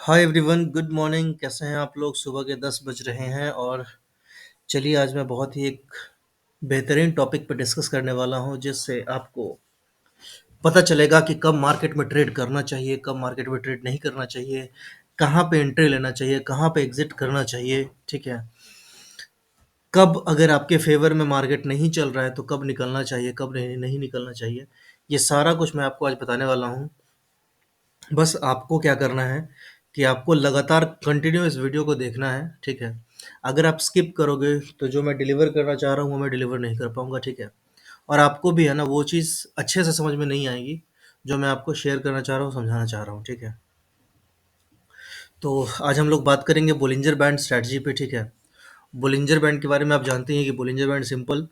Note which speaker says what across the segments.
Speaker 1: Hi everyone, good morning. कैसे हैं आप लोग? सुबह के 10 बज रहे हैं और चलिए आज मैं बहुत ही एक बेहतरीन टॉपिक पे डिस्कस करने वाला हूं, जिससे आपको पता चलेगा कि कब मार्केट में ट्रेड करना चाहिए, कब मार्केट में ट्रेड नहीं करना चाहिए, कहाँ पे एंट्री लेना चाहिए, कहाँ पे एग्जिट करना चाहिए। ठीक है। कब अगर आपके फेवर में मार्केट नहीं चल रहा है तो कब निकलना चाहिए, कब नहीं निकलना चाहिए। ये सारा कुछ मैं आपको आज बताने वाला हूँ। बस आपको क्या करना है कि आपको लगातार कंटिन्यू इस वीडियो को देखना है। ठीक है। अगर आप स्किप करोगे तो जो मैं डिलीवर करना चाह रहा हूँ वो मैं डिलीवर नहीं कर पाऊंगा। ठीक है। और आपको भी है ना वो चीज़ अच्छे से समझ में नहीं आएगी जो मैं आपको शेयर करना चाह रहा हूँ, समझाना चाह रहा हूँ। ठीक है। तो आज हम लोग बात करेंगे बोलिंजर बैंड स्ट्रैटेजी पे। ठीक है। बोलिंजर बैंड के बारे में आप जानते हैं कि बोलिंजर बैंड सिंपल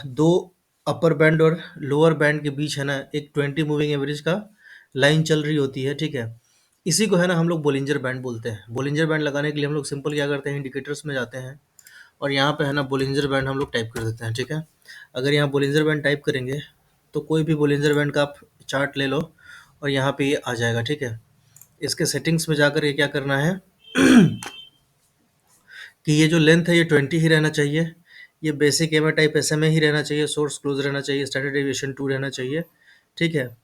Speaker 1: दो अपर बैंड और लोअर बैंड के बीच है ना एक 20 मूविंग एवरेज का लाइन चल रही होती है। ठीक है। इसी को है ना हम लोग बोलिंजर बैंड बोलते हैं। बोलिंजर बैंड लगाने के लिए हम लोग सिंपल क्या करते हैं, इंडिकेटर्स में जाते हैं और यहाँ पे है ना बोलिंजर बैंड हम लोग टाइप कर देते हैं। ठीक है। अगर यहाँ बोलिंजर बैंड टाइप करेंगे तो कोई भी बोलिंजर बैंड का आप चार्ट ले लो और यहाँ पे ये आ जाएगा। ठीक है। इसके सेटिंग्स में जाकर ये क्या करना है कि ये जो लेंथ है ये 20 ही रहना चाहिए। ये बेसिक एम टाइप SMA ही रहना चाहिए। सोर्स क्लोज रहना चाहिए। स्टैंडर्ड डेविएशन 2 रहना चाहिए। ठीक है।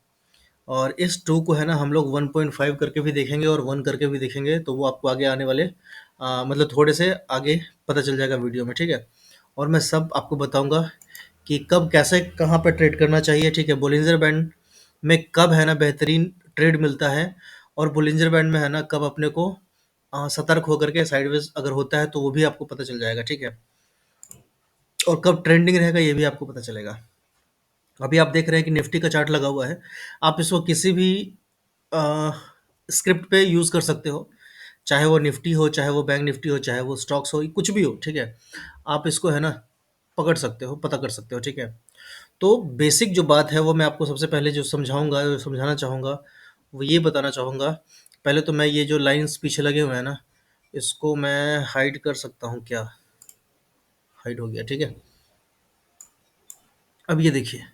Speaker 1: और इस 2 को है ना हम लोग 1.5 करके भी देखेंगे और 1 करके भी देखेंगे, तो वो आपको आगे आने वाले मतलब थोड़े से आगे पता चल जाएगा वीडियो में। ठीक है। और मैं सब आपको बताऊंगा कि कब कैसे कहाँ पे ट्रेड करना चाहिए। ठीक है। बोलिंजर बैंड में कब है ना बेहतरीन ट्रेड मिलता है और बोलिंजर बैंड में है ना कब अपने को सतर्क होकर के साइडवेज अगर होता है तो वो भी आपको पता चल जाएगा। ठीक है। और कब ट्रेंडिंग रहेगा ये भी आपको पता चलेगा। अभी आप देख रहे हैं कि निफ्टी का चार्ट लगा हुआ है। आप इसको किसी भी स्क्रिप्ट पे यूज़ कर सकते हो, चाहे वो निफ्टी हो, चाहे वो बैंक निफ्टी हो, चाहे वो स्टॉक्स हो, कुछ भी हो। ठीक है। आप इसको है ना पकड़ सकते हो, पता कर सकते हो। ठीक है। तो बेसिक जो बात है वो मैं आपको सबसे पहले जो समझाऊंगा, जो समझाना चाहूँगा, वो ये बताना चाहूँगा। पहले तो मैं ये जो लाइंस पीछे लगे हुए हैं ना, इसको मैं हाइड कर सकता हूँ क्या? हाइड हो गया। ठीक है। अब ये देखिए,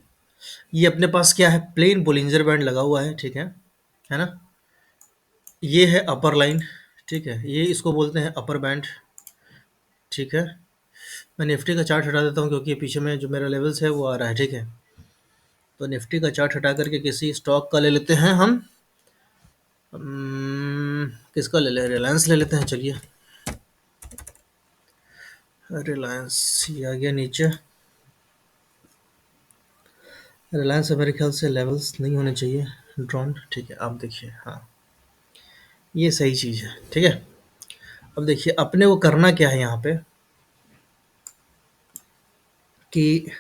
Speaker 1: ये अपने पास क्या है, प्लेन बोलिंजर बैंड लगा हुआ है। ठीक है ना। ये है अपर लाइन। ठीक है। ये इसको बोलते हैं अपर बैंड। ठीक है। मैं निफ्टी का चार्ट हटा देता हूँ क्योंकि पीछे में जो मेरा लेवल्स है वो आ रहा है। ठीक है। तो निफ्टी का चार्ट हटा करके किसी स्टॉक का ले लेते हैं हम। किसका ले लें? रिलायंस ले लेते हैं। चलिए, रिलायंस ये आ गया नीचे। रिलायंस मेरे ख्याल से लेवल्स नहीं होने चाहिए ड्रॉन। ठीक है। आप देखिए, हाँ ये सही चीज़ है। ठीक है। अब देखिए अपने को करना क्या है यहाँ पे कि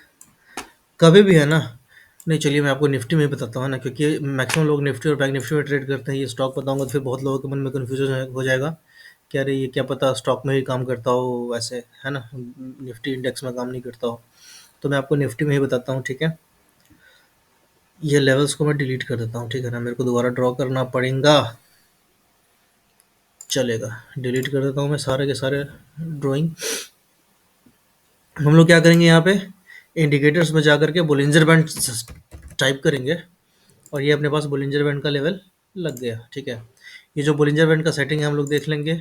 Speaker 1: कभी भी है ना, नहीं चलिए मैं आपको निफ्टी में ही बताता हूँ ना, क्योंकि मैक्सिमम लोग निफ्टी और बैंक निफ्टी में ट्रेड करते हैं। ये स्टॉक बताऊंगा तो फिर बहुत लोगों के मन में कन्फ्यूजन हो जाएगा कि अरे ये क्या पता स्टॉक में ही काम करता हो, वैसे है ना, निफ्टी इंडेक्स में काम नहीं करता हो। तो मैं आपको निफ्टी में ही बताता हूँ। ठीक है। ये लेवल्स को मैं डिलीट कर देता हूँ। ठीक है ना, मेरे को दोबारा ड्रॉ करना पड़ेगा। चलेगा, डिलीट कर देता हूँ मैं सारे के सारे ड्राइंग। हम लोग क्या करेंगे यहाँ पे, इंडिकेटर्स में जा करके बोलिंजर बैंड टाइप करेंगे और ये अपने पास बोलिंजर बैंड का लेवल लग गया। ठीक है। ये जो बोलिंजर बैंड का सेटिंग है हम लोग देख लेंगे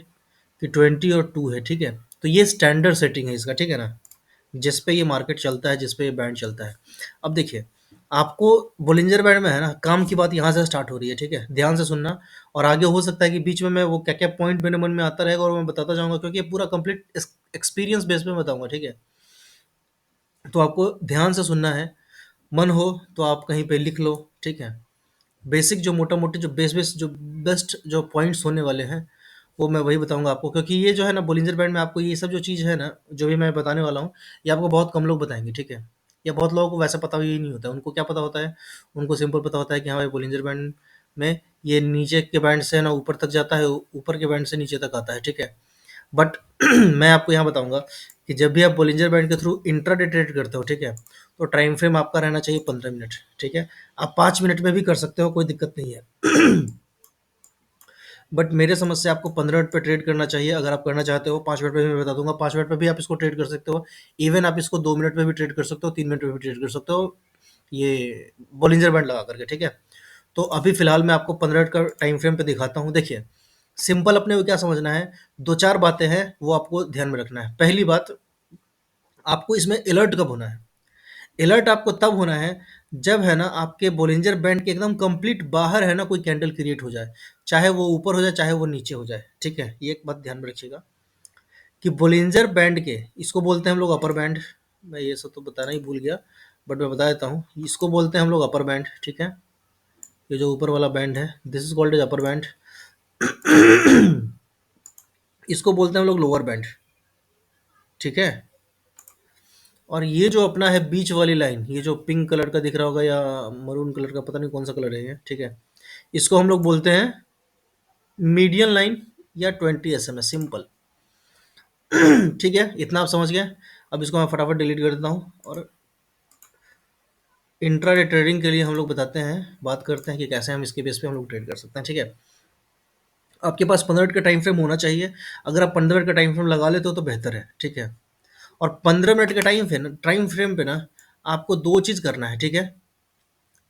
Speaker 1: कि 20 और 2 है। ठीक है। तो ये स्टैंडर्ड सेटिंग है इसका। ठीक है ना, जिस पे ये मार्केट चलता है, जिस पे ये बैंड चलता है। अब देखिए, आपको बोलिंजर बैंड में है ना काम की बात यहाँ से स्टार्ट हो रही है। ठीक है। ध्यान से सुनना। और आगे हो सकता है कि बीच में मैं वो क्या क्या पॉइंट मेरे मन में आता रहेगा और मैं बताता जाऊंगा, क्योंकि ये पूरा कंप्लीट एक्सपीरियंस बेस पे बताऊंगा। ठीक है। तो आपको ध्यान से सुनना है। मन हो तो आप कहीं पे लिख लो। ठीक है। बेसिक जो मोटा मोटी जो बेस जो बेस्ट जो पॉइंट्स होने वाले हैं वो मैं वही बताऊंगा आपको, क्योंकि ये जो है ना बोलिंजर बैंड में आपको ये सब जो चीज़ है ना, जो भी मैं बताने वाला हूँ, ये आपको बहुत कम लोग बताएंगे। ठीक है। या बहुत लोगों को वैसा पता ही नहीं होता है। उनको क्या पता होता है, उनको सिंपल पता होता है कि हाँ भाई बोलिंजर बैंड में ये नीचे के बैंड से है ना ऊपर तक जाता है, ऊपर के बैंड से नीचे तक आता है। ठीक है। बट मैं आपको यहाँ बताऊंगा कि जब भी आप बोलिंजर बैंड के थ्रू इंट्राडे ट्रेड करते हो, ठीक है, तो टाइम फ्रेम आपका रहना चाहिए 15 मिनट। ठीक है। आप 5 मिनट में भी कर सकते हो, कोई दिक्कत नहीं है। बट मेरे समझ से आपको 15 मिनट पे ट्रेड करना चाहिए। अगर आप करना चाहते हो 5 मिनट पे भी मैं बता दूंगा, 5 मिनट पे भी आप इसको ट्रेड कर सकते हो। इवन आप इसको 2 मिनट में भी ट्रेड कर सकते हो, 3 मिनट में भी ट्रेड कर सकते हो, ये बोलिंजर बैंड लगा करके। ठीक है। तो अभी फिलहाल मैं आपको 15 मिनट का टाइम फ्रेम पे दिखाता हूँ। देखिए, सिंपल अपने को क्या समझना है, 2-4 बातें हैं वो आपको ध्यान में रखना है। पहली बात, आपको इसमें अलर्ट कब होना है? अलर्ट आपको तब होना है जब है ना आपके बोलिंजर बैंड के एकदम कंप्लीट बाहर है ना कोई कैंडल क्रिएट हो जाए, चाहे वो ऊपर हो जाए चाहे वो नीचे हो जाए, ठीक है? ये एक बात ध्यान में रखिएगा कि बोलिंजर बैंड के, इसको बोलते हैं हम लोग अपर बैंड। मैं ये सब तो बताना ही भूल गया, बट मैं बता देता हूँ, इसको बोलते हैं हम लोग अपर बैंड, ठीक है? ये जो ऊपर वाला बैंड है, this is called as upper band. इसको बोलते हैं हम लोग लोअर बैंड, ठीक है? और ये जो अपना है बीच वाली लाइन, ये जो पिंक कलर का दिख रहा होगा या मरून कलर का, पता नहीं कौन सा कलर है ये, ठीक है? इसको हम लोग बोलते हैं मीडियन लाइन या 20 एस एम, सिंपल। ठीक है, इतना आप समझ गए। अब इसको मैं फटाफट डिलीट कर देता हूँ और इंट्राडे ट्रेडिंग के लिए हम लोग बताते हैं, बात करते हैं कि कैसे हम इसके बेस पे हम लोग ट्रेड कर सकते हैं, ठीक है? आपके पास 15 मिनट का टाइम फ्रेम होना चाहिए। अगर आप 15 मिनट का टाइम फ्रेम लगा लेते हो तो बेहतर है, ठीक है? और 15 मिनट के टाइम फ्रेम पे ना आपको दो चीज़ करना है, ठीक है?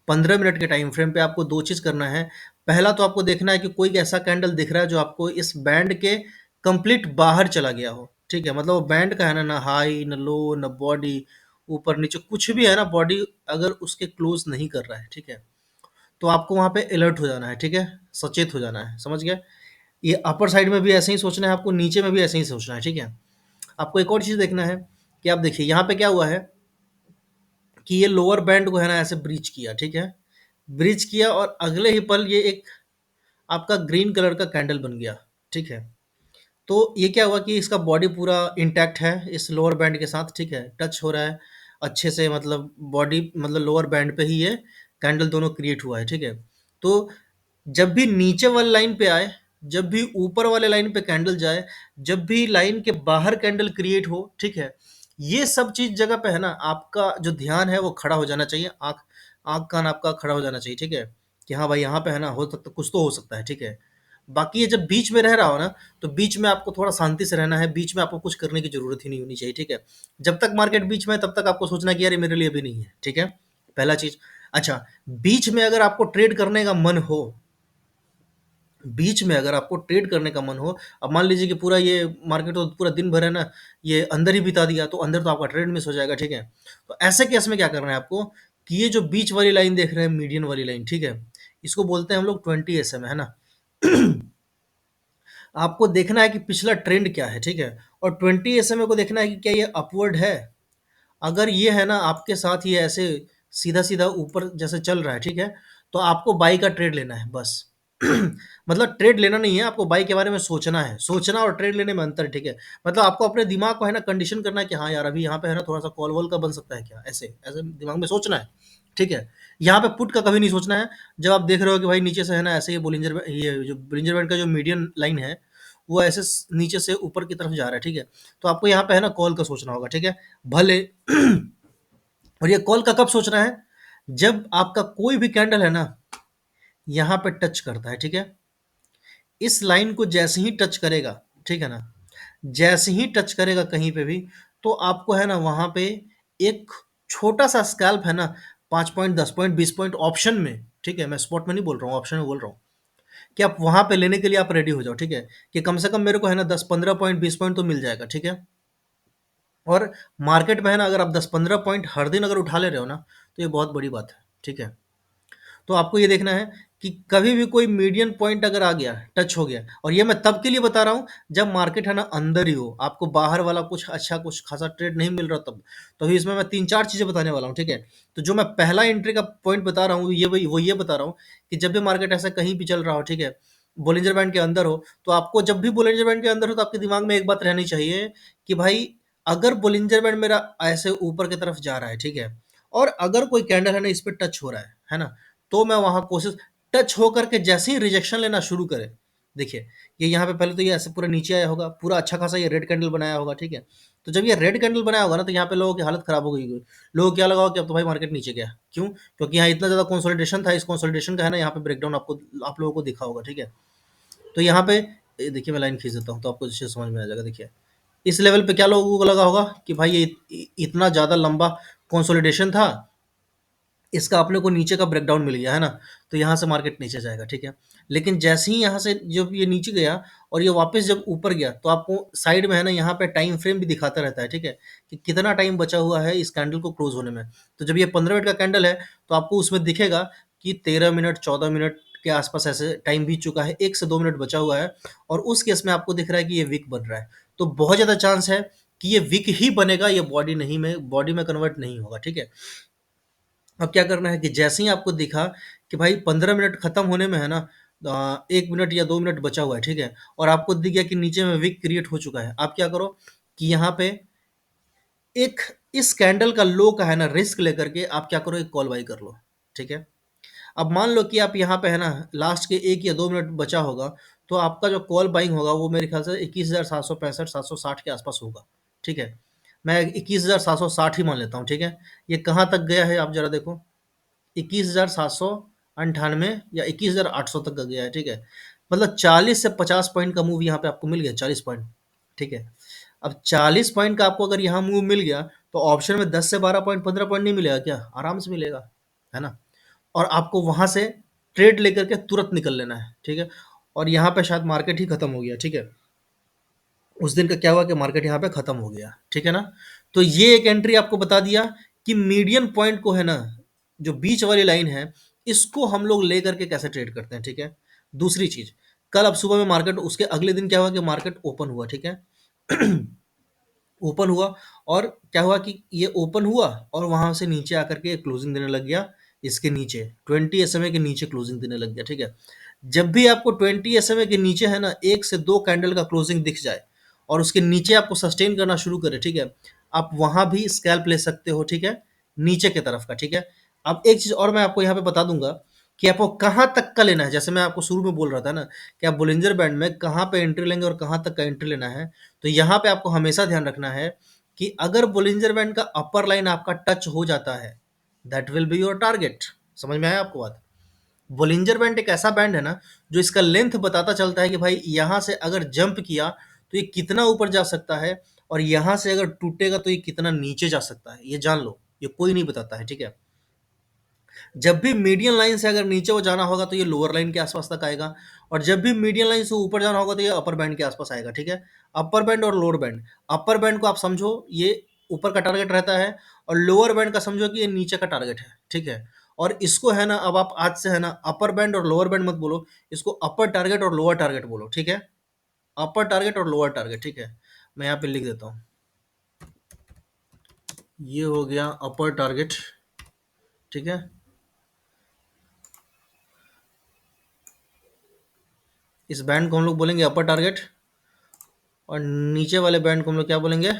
Speaker 1: 15 मिनट के टाइम फ्रेम पे आपको दो चीज़ करना है। पहला तो आपको देखना है कि कोई ऐसा कैंडल दिख रहा है जो आपको इस बैंड के कंप्लीट बाहर चला गया हो, ठीक है? मतलब वो बैंड का है ना, ना हाई ना लो ना बॉडी, ऊपर नीचे कुछ भी है ना, बॉडी अगर उसके क्लोज नहीं कर रहा है, ठीक है? तो आपको वहाँ पे अलर्ट हो जाना है, ठीक है? सचेत हो जाना है, समझ गए? ये अपर साइड में भी ऐसे ही सोचना है आपको, नीचे में भी ऐसे ही सोचना है, ठीक है? आपको एक और चीज़ देखना है कि आप देखिए यहाँ पे क्या हुआ है कि ये लोअर बैंड को है ना ऐसे ब्रीच किया, ठीक है? ब्रीच किया और अगले ही पल ये एक आपका ग्रीन कलर का कैंडल बन गया, ठीक है? तो ये क्या हुआ कि इसका बॉडी पूरा इंटैक्ट है इस लोअर बैंड के साथ, ठीक है? टच हो रहा है अच्छे से, मतलब बॉडी, मतलब लोअर बैंड पे ही ये कैंडल दोनों क्रिएट हुआ है, ठीक है? तो जब भी नीचे वाली लाइन पे आए, जब भी ऊपर वाले लाइन पे कैंडल जाए, जब भी लाइन के बाहर कैंडल क्रिएट हो, ठीक है? ये सब चीज़ जगह पे है ना आपका जो ध्यान है वो खड़ा हो जाना चाहिए, आँख आँख कान आपका खड़ा हो जाना चाहिए, ठीक है? कि हाँ भाई यहाँ पे है ना हो सकता, कुछ तो हो सकता है, ठीक है? बाकी ये जब बीच में रह रहा हो ना, तो बीच में आपको थोड़ा शांति से रहना है, बीच में आपको कुछ करने की ज़रूरत ही नहीं होनी चाहिए, ठीक है? जब तक मार्केट बीच में है तब तक आपको सोचना है कि यार ये मेरे लिए अभी नहीं है, ठीक है? पहला चीज़। अच्छा, बीच में अगर आपको ट्रेड करने का मन हो, बीच में अगर आपको ट्रेड करने का मन हो, अब मान लीजिए कि पूरा ये मार्केट तो पूरा दिन भर है ना, ये अंदर ही बिता दिया, तो अंदर तो आपका ट्रेड मिस हो जाएगा, ठीक है? तो ऐसे केस में क्या करना है आपको कि ये जो बीच वाली लाइन देख रहे हैं, मीडियन वाली लाइन, ठीक है? इसको बोलते हैं हम लोग 20 एसएम, है ना? आपको देखना है कि पिछला ट्रेंड क्या है, ठीक है? और 20 एसएम को देखना है कि क्या ये अपवर्ड है। अगर ये है ना आपके साथ ये ऐसे सीधा-सीधा ऊपर जैसे चल रहा है, ठीक है? तो आपको बाई का ट्रेड लेना है बस। मतलब ट्रेड लेना नहीं है, आपको बाई के बारे में सोचना है। सोचना और ट्रेड लेने में अंतर है, ठीक है? मतलब आपको अपने दिमाग को है ना कंडीशन करना है कि हाँ यार, अभी यहाँ पे है ना थोड़ा-सा कॉल-वॉल का बन सकता है क्या? ऐसे, ऐसे दिमाग में सोचना है, ठीक है? यहाँ पे पुट का कभी नहीं सोचना है। जब आप देख रहे हो कि भाई नीचे से है ना ऐसे ये ये जो बोलिंजर बैंड का जो मीडियन लाइन है, वो ऐसे नीचे से ऊपर की तरफ जा रहा है, ठीक है? तो आपको यहाँ पे है ना कॉल का सोचना होगा, ठीक है? भले और ये कॉल का कब सोचना है? जब आपका कोई भी कैंडल है ना यहाँ पे टच करता है, ठीक है? इस लाइन को जैसे ही टच करेगा, ठीक है ना? जैसे ही टच करेगा कहीं पे भी, तो आपको है ना वहाँ पे एक छोटा-सा स्कैल्प है ना, 5 पॉइंट, 10 पॉइंट, 20 पॉइंट ऑप्शन में, ठीक है? मैं स्पॉट में नहीं बोल रहा हूँ, ऑप्शन में बोल रहा हूँ, कि आप वहाँ पे लेने के लिए आप रेडी हो जाओ, ठीक है? कि कम से कम मेरे को है ना 10-15 पॉइंट, 20 पॉइंट तो मिल जाएगा, ठीक है? और मार्केट में है ना अगर आप 10-15 पॉइंट हर दिन अगर उठा ले रहे हो ना, तो ये बहुत बड़ी बात है, ठीक है? तो आपको ये देखना है कि कभी भी कोई मीडियन पॉइंट अगर आ गया, टच हो गया, और ये मैं तब के लिए बता रहा हूँ जब मार्केट है ना अंदर ही हो, आपको बाहर वाला कुछ अच्छा कुछ खासा ट्रेड नहीं मिल रहा तब। तो अभी इसमें मैं 3-4 चीज़ें बताने वाला हूँ, ठीक है? तो जो मैं पहला एंट्री का पॉइंट बता रहा हूँ, ये बता रहा हूँ कि जब भी मार्केट ऐसा कहीं भी चल रहा हो, ठीक है? बोलिंजर बैंड के अंदर हो, तो आपको जब भी बोलिंजर बैंड के अंदर हो तो आपके दिमाग में एक बात रहनी चाहिए कि भाई अगर बोलिंजर बैंड मेरा ऐसे ऊपर की तरफ जा रहा है, ठीक है? और अगर कोई कैंडल है ना इस पे टच हो रहा है ना? तो मैं वहाँ कोशिश, टच होकर के जैसे ही रिजेक्शन लेना शुरू करे, देखिए ये यहाँ पे पहले तो ये ऐसे पूरा नीचे आया होगा, पूरा अच्छा खासा ये रेड कैंडल बनाया होगा, ठीक है? तो जब ये रेड कैंडल बनाया होगा ना तो यहाँ पे लोगों की हालत खराब हो गई होगी। लोगों को क्या लगा होगा कि अब तो भाई मार्केट नीचे गया। क्यों? क्योंकि यहाँ इतना ज़्यादा कंसोलिडेशन था, इस कंसोलिडेशन का है ना यहाँ पे ब्रेकडाउन आपको, आप लोगों को दिखा होगा, ठीक है? तो यहाँ पे देखिए मैं लाइन खींच देता हूँ तो आपको अच्छे से समझ में आ जाएगा। देखिए इस लेवल पे क्या लोगों को लगा होगा कि भाई ये इतना ज़्यादा लंबा कंसोलिडेशन था, इसका अपने को नीचे का ब्रेकडाउन मिल गया है ना, तो यहाँ से मार्केट नीचे जाएगा, ठीक है। लेकिन जैसे ही यहाँ से जब ये नीचे गया और ये वापस जब ऊपर गया, तो आपको साइड में है ना यहाँ पे टाइम फ्रेम भी दिखाता रहता है, ठीक है, कि कितना टाइम बचा हुआ है इस कैंडल को क्लोज होने में। तो जब ये 15 मिनट का कैंडल है, तो आपको उसमें दिखेगा कि 13 मिनट 14 मिनट के आसपास ऐसे टाइम बीत चुका है, 1 से 2 मिनट बचा हुआ है, और उस केस में आपको दिख रहा है कि ये विक बन रहा है। तो बहुत ज़्यादा चांस है कि ये विक ही बनेगा, ये बॉडी में कन्वर्ट नहीं होगा, ठीक है। अब क्या करना है कि जैसे ही आपको दिखा कि भाई 15 मिनट खत्म होने में है ना, 1 मिनट या 2 मिनट बचा हुआ है, ठीक है, और आपको दिख गया कि नीचे में विक क्रिएट हो चुका है, आप क्या करो कि यहाँ पे एक इस कैंडल का लो का है ना रिस्क लेकर के आप क्या करो, एक कॉल बाई कर लो, ठीक है। अब मान लो कि आप यहाँ पे है ना लास्ट के 1 या 2 मिनट बचा होगा, तो आपका जो कॉल बाइंग होगा वो मेरे ख्याल से 21,765 760 के आसपास होगा, ठीक है। मैं 21,760 ही मान लेता हूँ, ठीक है। ये कहाँ तक गया है आप जरा देखो, 21,798 या 21,800 तक का गया है, ठीक है। मतलब 40 से 50 पॉइंट का मूव यहाँ पे आपको मिल गया, 40 पॉइंट, ठीक है। अब 40 पॉइंट का आपको अगर यहाँ मूव मिल गया, तो ऑप्शन में 10 से 12 पॉइंट 15 पॉइंट नहीं मिलेगा क्या, आराम से मिलेगा, है ना। और आपको वहां से ट्रेड लेकर के तुरंत निकल लेना है, ठीक है। और यहाँ पे शायद मार्केट ही खत्म हो गया, ठीक है। उस दिन का क्या हुआ कि मार्केट यहाँ पे खत्म हो गया, ठीक है ना। तो ये एक एंट्री आपको बता दिया कि मीडियन पॉइंट को है ना, जो बीच वाली लाइन है, इसको हम लोग लेकर के कैसे ट्रेड करते हैं, ठीक है। दूसरी चीज, कल अब सुबह में मार्केट, उसके अगले दिन क्या हुआ कि मार्केट ओपन हुआ, ठीक है। ओपन हुआ, और क्या हुआ कि ये ओपन हुआ और वहां से नीचे आकर के क्लोजिंग देने लग गया, इसके नीचे 20 SMA के नीचे क्लोजिंग देने लग गया, ठीक है। जब भी आपको 20 SMA के नीचे है ना 1 से 2 कैंडल का क्लोजिंग दिख जाए और उसके नीचे आपको सस्टेन करना शुरू करे, ठीक है, आप वहां भी स्कैल्प ले सकते हो, ठीक है, नीचे के तरफ का, ठीक है। अब एक चीज और मैं आपको यहाँ पे बता दूंगा कि आपको कहाँ तक का लेना है। जैसे मैं आपको शुरू में बोल रहा था ना कि आप बोलिंजर बैंड में कहाँ पे एंट्री लेंगे और कहाँ तक का एंट्री लेना है, तो यहाँ पे आपको हमेशा ध्यान रखना है कि अगर बोलिंजर बैंड का अपर लाइन आपका टच हो जाता है, that will be your target. समझ में आया आपको बात। बोलिंजर बैंड एक ऐसा बैंड है ना जो इसका लेंथ बताता चलता है कि भाई यहाँ से अगर जंप किया तो ये कितना ऊपर जा सकता है, और यहाँ से अगर टूटेगा तो ये कितना नीचे जा सकता है, ये जान लो, ये कोई नहीं बताता है, ठीक है। जब भी मीडियन लाइन से अगर नीचे वो जाना होगा तो ये लोअर लाइन के आसपास तक आएगा, और जब भी मीडियन लाइन से ऊपर जाना होगा तो ये अपर बैंड के आसपास आएगा, ठीक है। अपर बैंड और लोअर बैंड, अपर बैंड को आप समझो ये ऊपर का टारगेट रहता है, और लोअर बैंड का समझो कि ये नीचे का टारगेट है, ठीक है। और इसको है ना, अब आप आज से है ना अपर बैंड और लोअर बैंड मत बोलो, इसको अपर टारगेट और लोअर टारगेट बोलो, ठीक है। अपर टारगेट और लोअर टारगेट, ठीक है। मैं यहाँ पे लिख देता हूँ, ये हो गया अपर टारगेट, ठीक है। इस बैंड को हम लोग बोलेंगे अपर टारगेट, और नीचे वाले बैंड को हम लोग क्या बोलेंगे,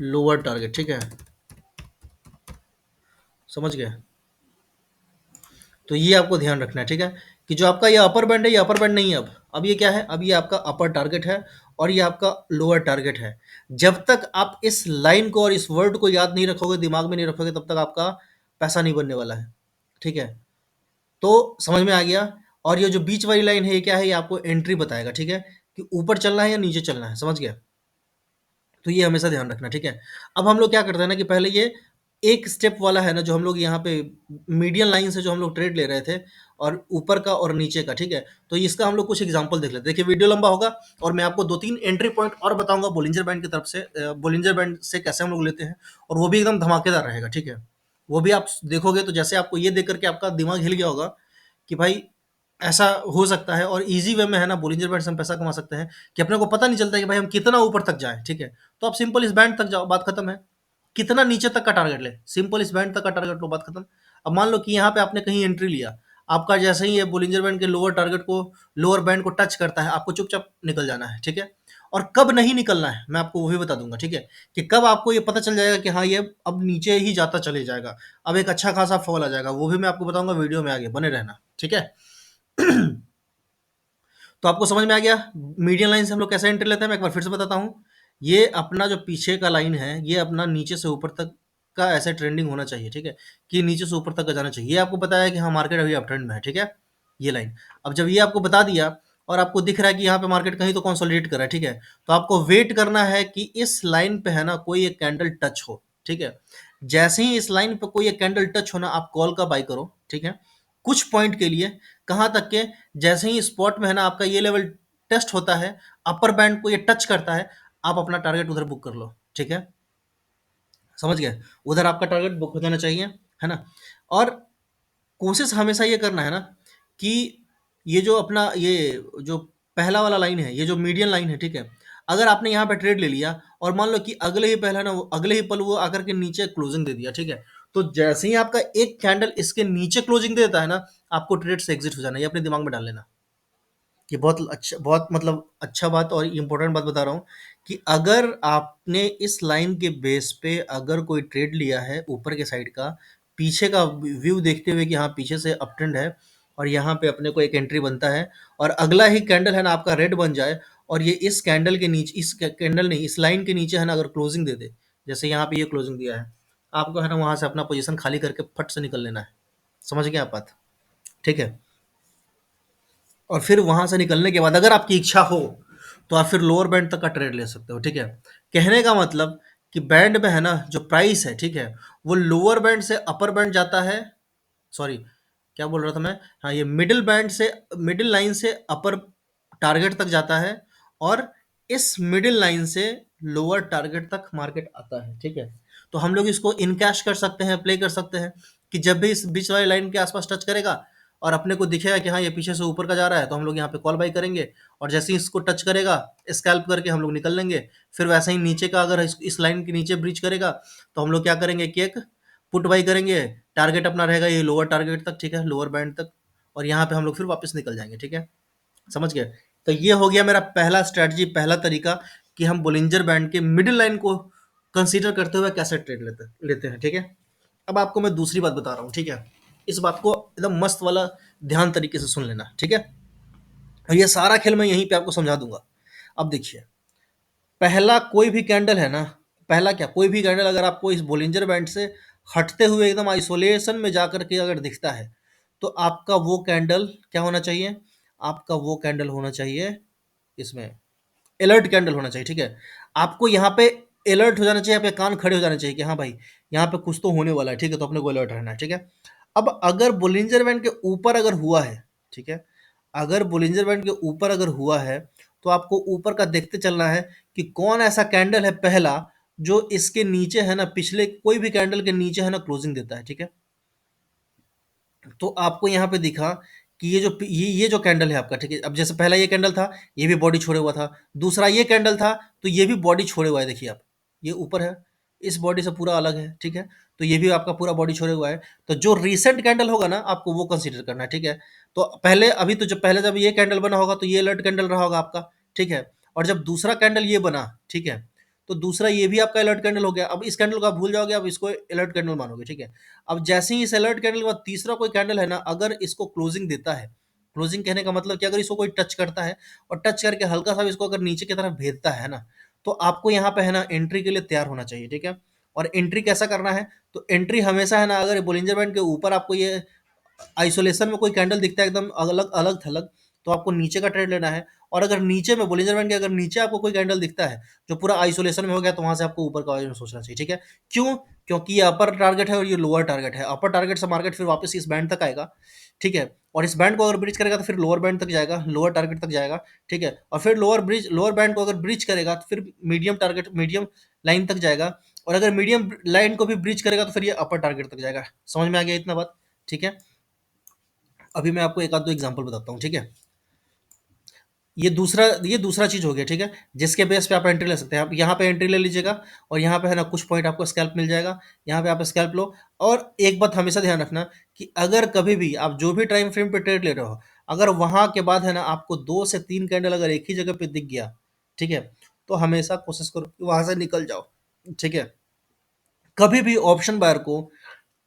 Speaker 1: लोअर टारगेट, ठीक है। समझ गए। तो ये आपको ध्यान रखना है, ठीक है, कि जो आपका ये अपर बैंड है ये अपर बैंड नहीं है, अब ये क्या है, अब ये आपका अपर टारगेट है और ये आपका लोअर टारगेट है। जब तक आप इस लाइन को और इस वर्ड को याद नहीं रखोगे, दिमाग में नहीं रखोगे, तब तक आपका पैसा नहीं बनने वाला है, ठीक है। तो समझ में आ गया। और ये जो बीच वाली लाइन है ये क्या है, ये आपको एंट्री बताएगा, ठीक है, कि ऊपर चलना है या नीचे चलना है, समझ गया। तो ये हमेशा ध्यान रखना, ठीक है। अब हम लोग क्या करते हैं ना कि पहले ये एक स्टेप वाला है ना जो हम लोग यहाँ पे मीडियन लाइन से जो हम लोग ट्रेड ले रहे थे, और ऊपर का और नीचे का, ठीक है। तो इसका हम लोग कुछ एग्जांपल देख लेते हैं। देखिए वीडियो लंबा होगा और मैं आपको 2-3 एंट्री पॉइंट और बताऊंगा बोलिंजर बैंड की तरफ से, बोलिंजर बैंड से कैसे हम लोग लेते हैं, और वो भी एकदम धमाकेदार रहेगा, ठीक है। वो भी आप देखोगे तो जैसे आपको ये देख करके आपका दिमाग हिल गया होगा कि भाई ऐसा हो सकता है, और ईजी वे में है ना बोलिंजर बैंड से हम पैसा कमा सकते हैं कि अपने को पता नहीं चलता है कि भाई हम कितना ऊपर तक जाएं, ठीक है। तो आप सिंपल इस बैंड तक जाओ, बात खत्म है। कितना नीचे तक का टारगेट ले, सिंपल इस बैंड तक का टारगेट लो, बात खत्म। अब मान लो कि यहाँ पे आपने कहीं एंट्री लिया, आपका जैसे ही ये बोलिंजर बैंड के लोअर टारगेट को, लोअर बैंड को टच करता है, आपको चुपचाप निकल जाना है, ठीक है। और कब नहीं निकलना है मैं आपको वो भी बता दूंगा, ठीक है, कि कब आपको ये पता चल जाएगा कि हाँ ये अब नीचे ही जाता चले जाएगा, अब एक अच्छा खासा फॉल आ जाएगा, वो भी मैं आपको बताऊंगा वीडियो में, आगे बने रहना, ठीक है। तो आपको समझ में आ गया मीडियन लाइन से हम लोग कैसे एंट्री लेते हैं। मैं एक बार फिर से बताता हूँ, ये अपना जो पीछे का लाइन है ये अपना नीचे से ऊपर तक का ऐसे ट्रेंडिंग होना चाहिए, ठीक है, कि नीचे से ऊपर तक का जाना चाहिए। ये आपको बताया कि हाँ मार्केट अभी अप ट्रेंड में है, ठीक है, ये लाइन। अब जब ये आपको बता दिया और आपको दिख रहा है कि यहाँ पे मार्केट कहीं तो कंसोलिडेट कर रहा है, ठीक है, तो आपको वेट करना है कि इस लाइन पे है ना कोई एक कैंडल टच हो, ठीक है? जैसे ही इस लाइन पे कोई एक कैंडल टच होना, आप कॉल का बाय करो, ठीक है? कुछ पॉइंट के लिए, कहाँ तक के, जैसे ही स्पॉट में है ना आपका ये लेवल टेस्ट होता है, अपर बैंड को ये टच करता है, आप अपना टारगेट उधर बुक कर लो, ठीक है? समझ गए? उधर आपका टारगेट बुक हो जाना चाहिए, है ना? और कोशिश हमेशा ये करना है ना कि ये जो अपना ये जो पहला वाला लाइन है, ये जो मीडियन लाइन है, ठीक है? अगर आपने यहाँ पे ट्रेड ले लिया और मान लो कि अगले ही पहला ना अगले ही पल वो आकर के नीचे क्लोजिंग दे दिया, ठीक है? तो जैसे ही आपका एक कैंडल इसके नीचे क्लोजिंग देता है ना, आपको ट्रेड से एग्जिट हो जाना है, ये अपने दिमाग में डाल लेना। ये बहुत अच्छा, बहुत मतलब अच्छा बात और इम्पोर्टेंट बात बता रहा हूँ कि अगर आपने इस लाइन के बेस पे अगर कोई ट्रेड लिया है ऊपर के साइड का, पीछे का व्यू देखते हुए कि हाँ पीछे से अप ट्रेंड है और यहाँ पे अपने को एक एंट्री बनता है और अगला ही कैंडल है ना आपका रेड बन जाए और ये इस कैंडल के नीचे, इस कैंडल नहीं, इस लाइन के नीचे है ना अगर क्लोजिंग दे दे, जैसे यहाँ पे ये क्लोजिंग दिया है, आपको है ना वहां से अपना पोजीशन खाली करके फट से निकल लेना है। समझ गए आप बात? ठीक है? और फिर वहाँ से निकलने के बाद अगर आपकी इच्छा हो, तो आप फिर लोअर बैंड तक का ट्रेड ले सकते हो, ठीक है? कहने का मतलब कि बैंड में है ना जो प्राइस है, ठीक है? वो लोअर बैंड से अपर बैंड जाता है, सॉरी क्या बोल रहा था मैं, हाँ ये मिडिल बैंड से, मिडिल लाइन से अपर टारगेट तक जाता है और इस मिडिल लाइन से लोअर टारगेट तक मार्केट आता है, ठीक है? तो हम लोग इसको इनकैश कर सकते हैं, प्ले कर सकते हैं कि जब भी इस बीच वाली लाइन के आसपास टच करेगा और अपने को दिखेगा कि हाँ ये पीछे से ऊपर का जा रहा है, तो हम लोग यहाँ पे कॉल बाई करेंगे और जैसे ही इसको टच करेगा स्कैल्प करके हम लोग निकल लेंगे। फिर वैसे ही नीचे का अगर इस लाइन के नीचे ब्रीच करेगा, तो हम लोग क्या करेंगे कि एक पुट बाई करेंगे, टारगेट अपना रहेगा ये लोअर टारगेट तक, ठीक है, लोअर बैंड तक, और यहाँ पे हम लोग फिर वापस निकल जाएंगे, ठीक है? समझ गए? तो ये हो गया मेरा पहला स्ट्रेटजी, पहला तरीका कि हम बोलिंजर बैंड के मिडिल लाइन को कंसीडर करते हुए कैसे ट्रेड लेते लेते हैं, ठीक है? अब आपको मैं दूसरी बात बता रहा हूँ, ठीक है? इस बात को एकदम मस्त वाला ध्यान तरीके से सुन लेना, ठीक है? और ये सारा खेल मैं यहीं पे आपको समझा दूंगा। अब देखिए, पहला कोई भी कैंडल है ना, पहला क्या, कोई भी कैंडल अगर आपको इस बोलिंजर बैंड से हटते हुए एकदम आइसोलेशन में जाकर के अगर दिखता है, तो आपका वो कैंडल क्या होना चाहिए? आपका वो कैंडल होना चाहिए इसमें अलर्ट कैंडल होना चाहिए, ठीक है? आपको यहाँ पे अलर्ट हो जाना चाहिए, आपके कान खड़े हो जाने चाहिए कि हाँ भाई यहाँ पे कुछ तो होने वाला है, ठीक है? तो अपने को अलर्ट रहना है, ठीक है? अब अगर बोलिंजर बैंड के ऊपर अगर हुआ है, ठीक है? अगर बोलिंजर बैंड के ऊपर अगर हुआ है, तो आपको ऊपर का देखते चलना है कि कौन ऐसा कैंडल है पहला जो इसके नीचे है ना, पिछले कोई भी कैंडल के नीचे है ना क्लोजिंग देता है, ठीक है? तो आपको यहाँ पे दिखा कि ये जो कैंडल है आपका, ठीक है? अब जैसे पहला ये कैंडल था, ये भी बॉडी छोड़े हुआ था, दूसरा ये कैंडल था, तो ये भी बॉडी छोड़े हुआ है, देखिए आप, ये ऊपर है, इस बॉडी से पूरा अलग है, ठीक है? तो ये भी आपका पूरा बॉडी छोड़े हुआ है। तो जो रिसेंट कैंडल होगा ना, आपको वो कंसीडर करना है, ठीक है? तो पहले अभी तो जब पहले जब ये कैंडल बना होगा, तो ये अलर्ट कैंडल रहा होगा आपका, ठीक है? और जब दूसरा कैंडल ये बना, ठीक है, तो दूसरा ये भी आपका अलर्ट कैंडल हो गया। अब इस कैंडल को आप भूल जाओगे, अब इसको अलर्ट कैंडल मानोगे, ठीक है? अब जैसे ही इस अलर्ट कैंडल के बाद तीसरा कोई कैंडल है ना, अगर इसको क्लोजिंग देता है, क्लोजिंग कहने का मतलब कि अगर इसको कोई टच करता है और टच करके हल्का सा इसको अगर नीचे की तरफ भेजता है ना, तो आपको यहाँ पे है ना एंट्री के लिए तैयार होना चाहिए, ठीक है? और एंट्री कैसा करना है? तो एंट्री हमेशा है ना, अगर बोलिंजर बैंड के ऊपर आपको ये आइसोलेशन में कोई कैंडल दिखता है एकदम अलग अलग थलग, तो आपको नीचे का ट्रेड लेना है। और अगर नीचे में बोलिंजर बैंड के अगर नीचे आपको कोई कैंडल दिखता है जो पूरा आइसोलेशन में हो गया, तो वहां से आपको ऊपर का बारे में सोचना चाहिए, ठीक है? क्यों? क्योंकि ये अपर टारगेट है और ये लोअर टारगेट है। अपर टारगेट से मार्केट फिर वापस इस बैंड तक आएगा, ठीक है? और इस बैंड को अगर ब्रिज करेगा तो फिर लोअर बैंड तक जाएगा, लोअर टारगेट तक जाएगा, ठीक है? और फिर लोअर बैंड को अगर ब्रिज करेगा तो फिर मीडियम लाइन तक जाएगा, और अगर मीडियम लाइन को भी ब्रिज करेगा तो फिर ये अपर टारगेट तक जाएगा। समझ में आ गया इतना बात? ठीक है? अभी मैं आपको एक आध दो एग्जांपल बताता हूँ, ठीक है? ये दूसरा चीज हो गया, ठीक है? जिसके बेस पे आप एंट्री ले सकते हैं। आप यहाँ पे एंट्री ले लीजिएगा और यहाँ पे है ना कुछ पॉइंट आपको स्कैल्प मिल जाएगा, यहाँ पे आप स्कैल्प लो। और एक बात हमेशा ध्यान रखना कि अगर कभी भी आप जो भी टाइम फ्रेम पे ट्रेड ले रहे हो, अगर वहां के बाद है ना आपको 2 से 3 कैंडल अगर एक ही जगह पे दिख गया, ठीक है, तो हमेशा कोशिश करो कि वहां से निकल जाओ, ठीक है? कभी भी ऑप्शन बायर को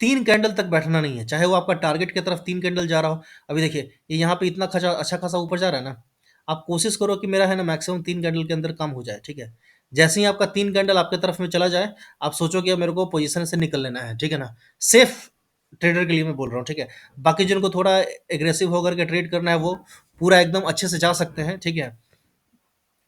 Speaker 1: 3 कैंडल तक बैठना नहीं है, चाहे वो आपका टारगेट की तरफ 3 कैंडल जा रहा हो। अभी देखिए ये यहाँ पे इतना खचा अच्छा खासा ऊपर जा रहा है ना, आप कोशिश करो कि मेरा है ना मैक्सिमम 3 कैंडल के अंदर काम हो जाए, ठीक है? जैसे ही आपका 3 कैंडल आपके तरफ में चला जाए, आप सोचो कि अब मेरे को पोजीशन से निकल लेना है, ठीक है ना? सेफ ट्रेडर के लिए मैं बोल रहा हूँ, ठीक है? बाकी जिनको थोड़ा एग्रेसिव होकर के ट्रेड करना है, वो पूरा एकदम अच्छे से जा सकते हैं, ठीक है?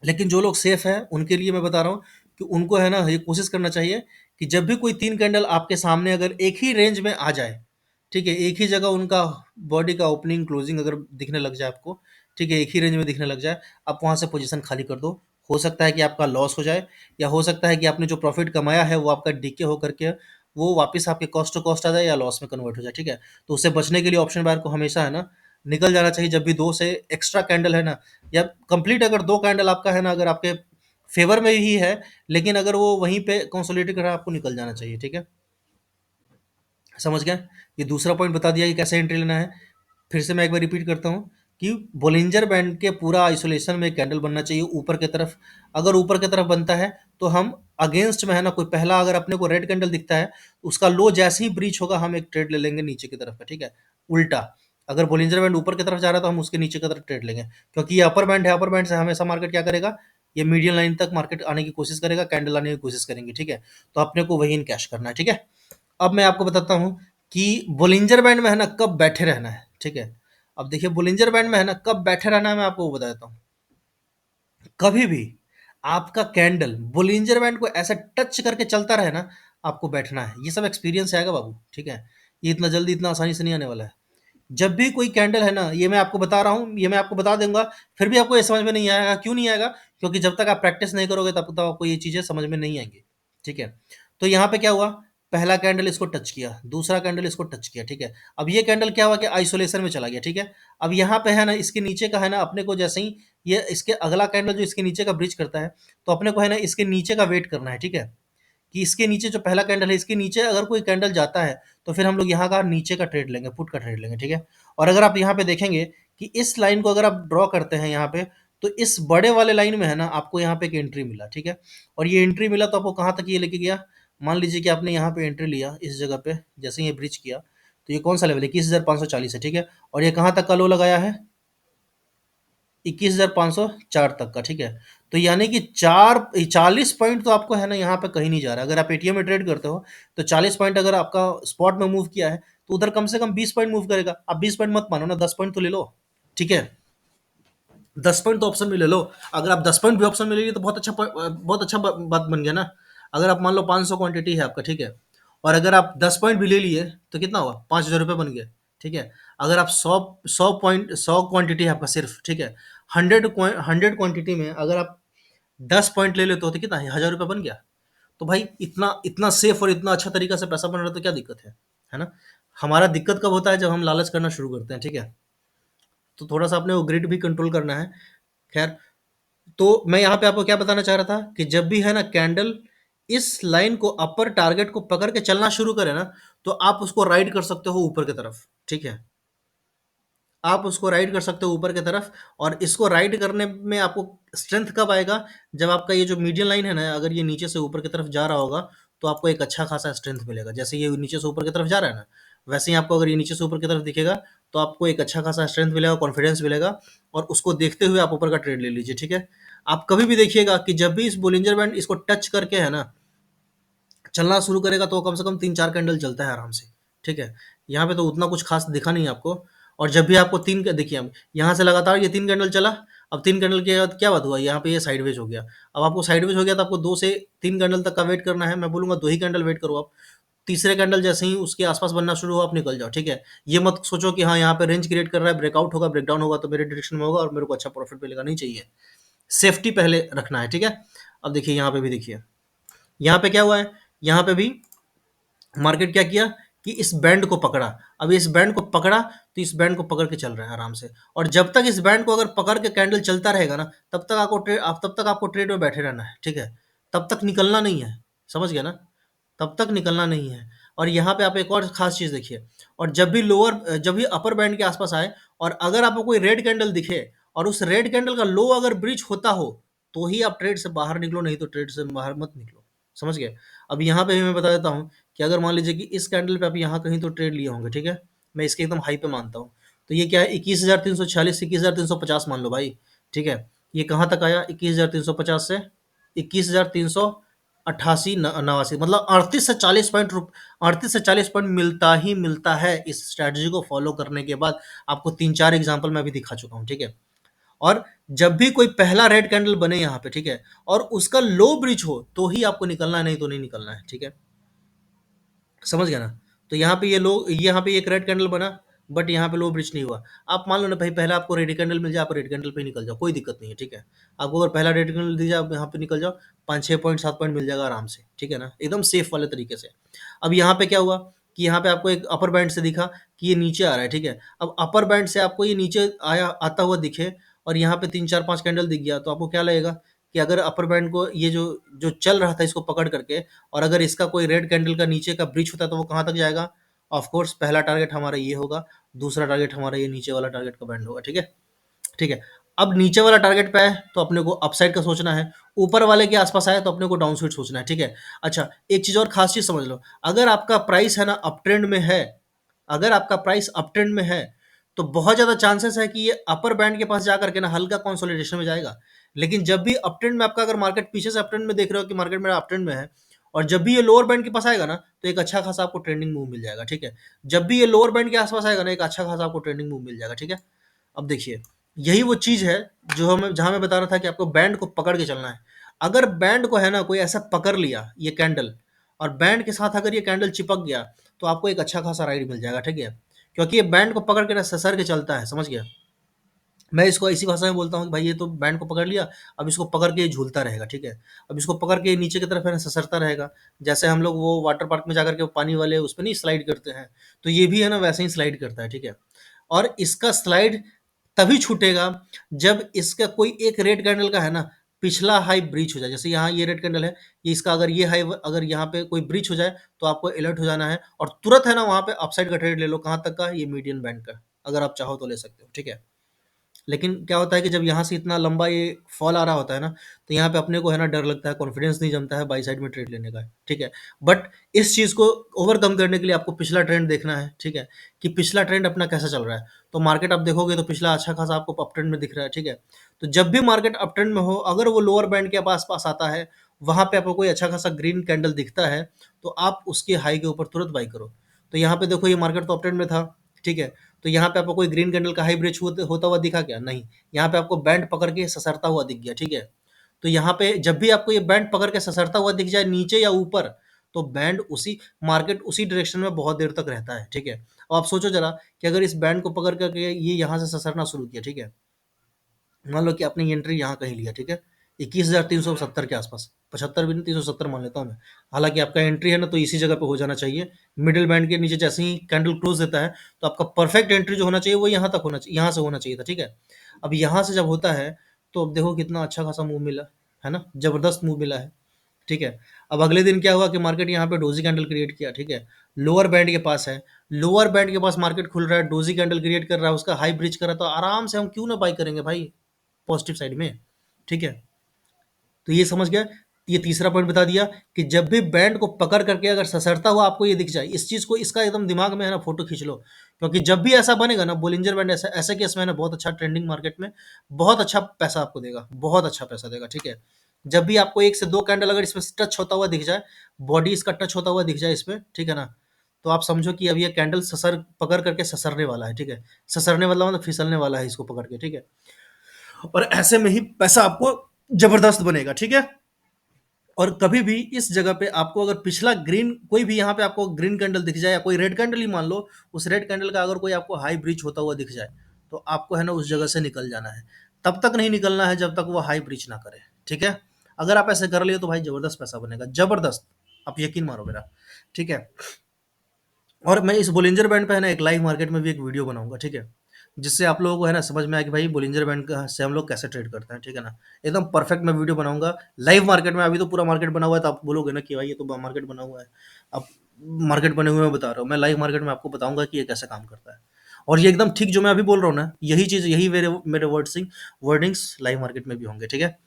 Speaker 1: लेकिन जो लोग सेफ हैं उनके लिए मैं बता रहा हूँ कि उनको है ना ये कोशिश करना चाहिए कि जब भी कोई 3 कैंडल आपके सामने अगर एक ही रेंज में आ जाए, ठीक है? एक ही जगह उनका बॉडी का ओपनिंग, क्लोजिंग अगर दिखने लग जाए आपको, ठीक है? एक ही रेंज में दिखने लग जाए, आप वहाँ से पोज़ीशन खाली कर दो। हो सकता है कि आपका लॉस हो जाए या हो सकता है कि आपने जो प्रॉफ़िट कमाया है वो आपका डीके होकर के वो वापस आपके कॉस्ट टू कॉस्ट आ जाए या लॉस में कन्वर्ट हो जाए, ठीक है? तो उससे बचने के लिए ऑप्शन बायर को हमेशा है ना निकल जाना चाहिए जब भी 2 से एक्स्ट्रा कैंडल है ना या कंप्लीट अगर 2 कैंडल आपका है ना अगर आपके फ़ेवर में ही है, लेकिन अगर वो वहीं पे कंसोलिडेट कर रहा है आपको निकल जाना चाहिए, ठीक है? समझ गए? ये दूसरा पॉइंट बता दिया कि कैसे एंट्री लेना है। फिर से मैं एक बार रिपीट करता हूँ कि बोलिंजर बैंड के पूरा आइसोलेशन में कैंडल बनना चाहिए ऊपर की तरफ। अगर ऊपर की तरफ बनता है तो हम अगेंस्ट में है ना कोई पहला अगर अपने को रेड कैंडल दिखता है उसका लो जैसे ही ब्रीच होगा हम एक ट्रेड ले लेंगे नीचे की तरफ का, ठीक है? उल्टा अगर बोलिंजर बैंड ऊपर की तरफ जा रहा है तो हम उसके नीचे की तरफ ट्रेड लेंगे, क्योंकि ये अपर बैंड है। अपर बैंड से हमेशा मार्केट क्या करेगा, ये मीडियम लाइन तक मार्केट आने की कोशिश करेगा, कैंडल आने की कोशिश करेंगे, ठीक है? तो अपने को वही इन कैश करना है, ठीक है? अब मैं आपको बताता हूँ कि बोलिंजर बैंड में है ना कब बैठे रहना है, ठीक है? अब देखिए बोलिंजर बैंड में है ना कब बैठे रहना है मैं आपको वो बता देता हूँ। कभी भी आपका कैंडल बोलिंजर बैंड को ऐसा टच करके चलता रहे ना, आपको बैठना है। ये सब एक्सपीरियंस से आएगा बाबू, ठीक है? ये इतना जल्दी इतना आसानी से नहीं आने वाला है। जब भी कोई कैंडल है ना, ये मैं आपको बता रहा हूँ, ये मैं आपको बता दूंगा, फिर भी आपको ये समझ में नहीं आएगा। क्यों नहीं आएगा? क्योंकि जब तक आप प्रैक्टिस नहीं करोगे तब तक आपको ये चीज़ें समझ में नहीं आएंगी, ठीक है? तो यहाँ पे क्या हुआ, पहला कैंडल इसको टच किया, दूसरा कैंडल इसको टच किया, ठीक है? अब ये कैंडल क्या हुआ कि आइसोलेशन में चला गया, ठीक है? अब यहाँ पे है ना इसके नीचे का है ना अपने को जैसे ही ये इसके अगला कैंडल जो इसके नीचे का ब्रिज करता है, तो अपने को है ना इसके नीचे का वेट करना है, ठीक है? कि इसके नीचे जो पहला कैंडल है, इसके नीचे अगर कोई कैंडल जाता है, तो फिर हम लोग यहाँ का नीचे का ट्रेड लेंगे, पुट का ट्रेड लेंगे, ठीक है? और अगर आप यहाँ पे देखेंगे कि इस लाइन को अगर आप ड्रॉ करते हैं यहाँ पे, तो इस बड़े वाले लाइन में है ना आपको यहाँ पे एक एंट्री मिला, ठीक है? और ये एंट्री मिला तो आपको कहाँ तक ये लेके गया? मान लीजिए कि आपने यहाँ पे एंट्री लिया इस जगह पे, जैसे ही ये ब्रिज किया, तो ये कौन सा लेवल है? 21,540 है, ठीक है? और ये कहाँ तक का लो लगाया है? 21,504 तक का, ठीक है? तो यानी कि 40 पॉइंट तो आपको है ना यहाँ पे कहीं नहीं जा रहा है। अगर आप एटीएम में ट्रेड करते हो, तो 40 पॉइंट अगर आपका स्पॉट में मूव किया है, तो उधर कम से कम 20 पॉइंट मूव करेगा। आप 20 पॉइंट मत मानो ना, 10 पॉइंट तो ले लो, ठीक है? 10 पॉइंट तो ऑप्शन में ले लो। अगर आप 10 पॉइंट भी ऑप्शन में ले लिए तो बहुत अच्छा बात बन गया ना। अगर आप मान लो 500 क्वांटिटी है आपका, ठीक है? और अगर आप 10 पॉइंट भी ले लिए तो कितना हुआ? 5,000 रुपये बन गया, ठीक है? अगर आप 100 क्वांटिटी है आपका सिर्फ, ठीक है? 100 क्वांटिटी में अगर आप 10 पॉइंट ले लेते हो तो कितना है? 1,000 रुपये बन गया। तो भाई इतना इतना सेफ और इतना अच्छा तरीका से पैसा बन रहा है तो क्या दिक्कत है ना? हमारा दिक्कत कब होता है? जब हम लालच करना शुरू करते हैं, ठीक है? तो थोड़ा सा अपने वो ग्रिड भी कंट्रोल करना है। खैर, तो मैं यहाँ पे आपको क्या बताना चाह रहा था कि जब भी है ना कैंडल इस लाइन को अपर टारगेट को पकड़ के चलना शुरू करे ना, तो आप उसको राइड कर सकते हो ऊपर की तरफ, ठीक है? आप उसको राइड कर सकते हो ऊपर की तरफ। और इसको राइड करने में आपको स्ट्रेंथ कब आएगा? जब आपका ये जो मीडियन लाइन है ना, अगर ये नीचे से ऊपर की तरफ जा रहा होगा, तो आपको एक अच्छा खासा स्ट्रेंथ मिलेगा। जैसे ये नीचे से ऊपर की तरफ जा रहा है ना, वैसे ही आपको अगर ये नीचे से ऊपर की तरफ दिखेगा, तो आपको एक अच्छा खासा स्ट्रेंथ मिलेगा, कॉन्फिडेंस मिलेगा, और उसको देखते हुए आप ऊपर का ट्रेड ले लीजिए, ठीक है? आप कभी भी देखिएगा कि जब भी इस बोलिंजर बैंड इसको टच करके है ना चलना शुरू करेगा, तो कम से कम 3-4 कैंडल चलता है आराम से, ठीक है? यहाँ पे तो उतना कुछ खास दिखा नहीं आपको। और जब भी आपको 3 क देखिए, अब यहाँ से लगातार ये 3 कैंडल चला, अब 3 कैंडल के बाद क्या बात हुआ? यहाँ पे ये साइडवेज हो गया। अब आपको साइडवेज हो गया तो आपको 2 से 3 कैंडल तक का वेट करना है। मैं बोलूँगा 2 ही कैंडल वेट करो आप। तीसरे कैंडल जैसे ही उसके आस-पास बनना शुरू हो, आप निकल जाओ, ठीक है? ये मत सोचो कि हाँ, यहाँ पे रेंज क्रिएट कर रहा है, ब्रेकआउट होगा, ब्रेकडाउन होगा तो मेरे डायरेक्शन में होगा और मेरे को अच्छा प्रॉफिट मिलेगा, नहीं चाहिए। सेफ्टी पहले रखना है, ठीक है? अब देखिए यहाँ पे भी देखिए, यहाँ पे क्या हुआ है? यहाँ पे भी मार्केट क्या किया कि इस बैंड को पकड़ा। अब इस बैंड को पकड़ा तो इस बैंड को पकड़ के चल रहा है आराम से। और जब तक इस बैंड को अगर पकड़ के कैंडल चलता रहेगा ना, तब तक आपको ट्रेड में बैठे रहना है, ठीक है? तब तक निकलना नहीं है, समझ गया ना? तब तक निकलना नहीं है। और यहाँ पे आप एक और खास चीज़ देखिए, और जब भी अपर बैंड के आसपास आए और अगर आपको कोई रेड कैंडल दिखे और उस रेड कैंडल का लो अगर ब्रीच होता हो, तो ही आप ट्रेड से बाहर निकलो, नहीं तो ट्रेड से बाहर मत निकलो, समझ गए? अब यहाँ पे भी मैं बता देता हूँ कि अगर मान लीजिए कि इस कैंडल पे आप यहाँ कहीं तो ट्रेड लिए होंगे, ठीक है? मैं इसके एकदम हाई पे मानता हूँ। तो ये क्या है? 21,346, 21,350 मान लो भाई, ठीक है? ये कहाँ तक आया? 21,350 से 21,388 नवासी, मतलब 38 से 40 पॉइंट मिलता ही मिलता है इस स्ट्रैटेजी को फॉलो करने के बाद। आपको 3-4 एग्जांपल मैं अभी दिखा चुका हूँ, ठीक है? और जब भी कोई पहला रेड कैंडल बने यहाँ पे, ठीक है, और उसका लो ब्रिज हो तो ही आपको निकलना है, नहीं तो नहीं निकलना है, ठीक है, समझ गया ना। तो यहाँ पे ये लो, यहाँ पे एक रेड कैंडल बना, बट यहाँ पे लो ब्रिज नहीं हुआ। आप मान लो ना भाई, पहला आपको रेड कैंडल मिल जाए, आप रेड कैंडल पे ही निकल जाओ, कोई दिक्कत नहीं है, ठीक है। आपको अगर पहला रेड कैंडल दी जाए, आप यहाँ पे निकल जाओ, 5 6 पॉइंट 7 पॉइंट मिल जाएगा आराम से, ठीक है ना, एकदम सेफ वाले तरीके से। अब यहाँ पे क्या हुआ कि यहाँ पे आपको एक अपर बैंड से दिखा कि ये नीचे आ रहा है, ठीक है। अब अपर बैंड से आपको ये नीचे आया आता हुआ दिखे और यहाँ पे 3 4 5 कैंडल दिख गया, तो आपको क्या लगेगा कि अगर अपर बैंड को ये जो जो चल रहा था इसको पकड़ करके, और अगर इसका कोई रेड कैंडल का नीचे का ब्रीच होता है तो वो कहाँ तक जाएगा? ऑफ कोर्स पहला टारगेट हमारा ये होगा, दूसरा टारगेट हमारा ये नीचे वाला टारगेट का बैंड होगा, ठीक है? ठीक है। अब नीचे वाला टारगेट पे आए तो अपने को अपसाइड का सोचना है, ऊपर वाले के आसपास आए तो अपने को डाउन साइड सोचना है, ठीक है? अच्छा, एक चीज़ और खास चीज़ समझ लो, अगर आपका प्राइस है ना अप ट्रेंड में है, अगर आपका प्राइस अप ट्रेंड में है, तो बहुत ज़्यादा चांसेस है कि ये अपर बैंड के पास जाकर के ना हल्का कंसोलिडेशन में जाएगा। लेकिन जब भी अप ट्रेंड में आपका, अगर मार्केट पीछे से अप ट्रेंड में देख रहे हो कि मार्केट मेरा अप ट्रेंड में है, और जब भी ये लोअर बैंड के पास आएगा ना, तो एक अच्छा खासा आपको ट्रेंडिंग मूव मिल जाएगा, ठीक है? जब भी ये लोअर बैंड के आसपास आएगा ना, एक अच्छा खासा आपको ट्रेंडिंग मूव मिल जाएगा, ठीक है? अब देखिए, यही वो चीज़ है जो हमें, जहाँ मैं बता रहा था कि आपको बैंड को पकड़ के चलना है। अगर बैंड को है ना कोई ऐसा पकड़ लिया ये कैंडल, और बैंड के साथ अगर ये कैंडल चिपक गया, तो आपको एक अच्छा खासा राइड मिल जाएगा, ठीक है? क्योंकि ये बैंड को पकड़ के ना ससर के चलता है, समझ गया? मैं इसको इसी भाषा में बोलता हूँ कि भाई ये तो बैंड को पकड़ लिया, अब इसको पकड़ के ये झूलता रहेगा, ठीक है? अब इसको पकड़ के नीचे की तरफ है ना ससरता रहेगा। जैसे हम लोग वो वाटर पार्क में जाकर के वो पानी वाले उस पे नहीं स्लाइड करते हैं, तो ये भी है ना वैसे ही स्लाइड करता है, ठीक है? और इसका स्लाइड तभी छूटेगा जब इसका कोई एक रेड कैंडल का है ना पिछला हाई ब्रीच हो जाए। जैसे यहाँ ये रेड कैंडल है, ये इसका अगर ये हाई, अगर यहाँ पे कोई ब्रीच हो जाए, तो आपको अलर्ट हो जाना है और तुरंत है ना वहाँ पे अपसाइड का ट्रेड ले लो। कहाँ तक का? ये मीडियन बैंड का, अगर आप चाहो तो ले सकते हो, ठीक है? लेकिन क्या होता है कि जब यहाँ से इतना लंबा ये फॉल आ रहा होता है ना, तो यहाँ पे अपने को है ना डर लगता है, कॉन्फिडेंस नहीं जमता है बाई साइड में ट्रेड लेने का, ठीक है? बट इस चीज़ को ओवरकम करने के लिए आपको पिछला ट्रेंड देखना है, ठीक है? कि पिछला ट्रेंड अपना कैसा चल रहा है। तो मार्केट आप देखोगे तो पिछला अच्छा खासा आपको अप ट्रेंड में दिख रहा है, ठीक है? तो जब भी मार्केट अप ट्रेंड में हो, अगर वो लोअर बैंड के पास पास आता है, वहाँ पे आपको कोई अच्छा खासा ग्रीन कैंडल दिखता है, तो आप उसके हाई के ऊपर तुरंत बाई करो। तो यहाँ पे देखो, ये मार्केट तो अप ट्रेंड में था, ठीक है? तो यहाँ पे आपको कोई ग्रीन कैंडल का हाई ब्रेच होता हुआ दिखा क्या? नहीं। यहाँ पे आपको बैंड पकड़ के ससरता हुआ दिख गया, ठीक है? तो यहाँ पे जब भी आपको ये बैंड पकड़ के ससरता हुआ दिख जाए नीचे या ऊपर, तो बैंड उसी, मार्केट उसी डायरेक्शन में बहुत देर तक रहता है, ठीक है? अब आप सोचो जरा कि अगर इस बैंड को पकड़ करके ये यहाँ से ससरना शुरू किया, ठीक है? मान लो कि आपने ये एंट्री यहाँ कहीं लिया, ठीक है? 21,370 के आसपास, 75 भी नहीं, 370 मान लेता हूँ मैं। हालांकि आपका एंट्री है ना तो इसी जगह पे हो जाना चाहिए, मिडिल बैंड के नीचे जैसे ही कैंडल क्लोज देता है, तो आपका परफेक्ट एंट्री जो होना चाहिए वो यहाँ तक होना चाहिए, यहाँ से होना चाहिए था, ठीक है? अब यहाँ से जब होता है, तो अब देखो कितना अच्छा खासा मूव मिला, है ना? जबरदस्त मूव मिला है, ठीक है? अब अगले दिन क्या हुआ कि मार्केट यहाँ पे डोजी कैंडल क्रिएट किया, ठीक है? लोअर बैंड के पास है, लोअर बैंड के पास मार्केट खुल रहा है, डोजी कैंडल क्रिएट कर रहा है, उसका हाई ब्रिज कर रहा है, तो आराम से हम क्यों ना बाई करेंगे भाई पॉजिटिव साइड में, ठीक है? तो ये समझ गया। ये तीसरा पॉइंट बता दिया कि जब भी बैंड को पकड़ करके अगर ससरता हुआ आपको ये दिख जाए, इस चीज़ को, इसका एकदम दिमाग में है ना फोटो खींच लो, क्योंकि जब भी ऐसा बनेगा ना बोलिंजर बैंड, ऐसा ऐसे केस में है ना बहुत अच्छा ट्रेंडिंग मार्केट में, बहुत अच्छा पैसा आपको देगा, बहुत अच्छा पैसा देगा, ठीक है? जब भी आपको 1 से 2 कैंडल अगर इसमें टच होता हुआ दिख जाए, बॉडी इसका टच होता हुआ दिख जाए इसमें, ठीक है ना, तो आप समझो कि अब ये कैंडल ससर, पकड़ करके ससरने वाला है, ठीक है? ससरने वाला मतलब फिसलने वाला है इसको पकड़ के, ठीक है? और ऐसे में ही पैसा आपको जबरदस्त बनेगा, ठीक है? और कभी भी इस जगह पे आपको अगर पिछला ग्रीन, कोई भी यहाँ पे आपको ग्रीन कैंडल दिख जाए या कोई रेड कैंडल ही मान लो, उस रेड कैंडल का अगर कोई आपको हाई ब्रीच होता हुआ दिख जाए, तो आपको है ना उस जगह से निकल जाना है। तब तक नहीं निकलना है जब तक वो हाई ब्रीच ना करे, ठीक है? अगर आप ऐसे कर लिए तो भाई जबरदस्त पैसा बनेगा, जबरदस्त, आप यकीन मारो मेरा, ठीक है? और मैं इस बोलिंजर बैंड पे है ना एक लाइव मार्केट में भी एक वीडियो बनाऊंगा, ठीक है? जिससे आप लोगों को है ना समझ में आए कि भाई बोलिंजर बैंड का से हम लोग कैसे ट्रेड करते हैं, ठीक है ना? एकदम परफेक्ट मैं वीडियो बनाऊंगा लाइव मार्केट में। अभी तो पूरा मार्केट बना हुआ है, तो आप बोलोगे ना कि भाई ये तो मार्केट बना हुआ है। अब मार्केट बने हुए मैं बता रहा हूँ, मैं लाइव मार्केट में आपको बताऊंगा कि ये कैसे काम करता है। और ये एकदम ठीक जो मैं अभी बोल रहा हूँ ना, यही चीज़, यही मेरे मेरे वर्डिंग्स लाइव मार्केट में भी होंगे, ठीक है?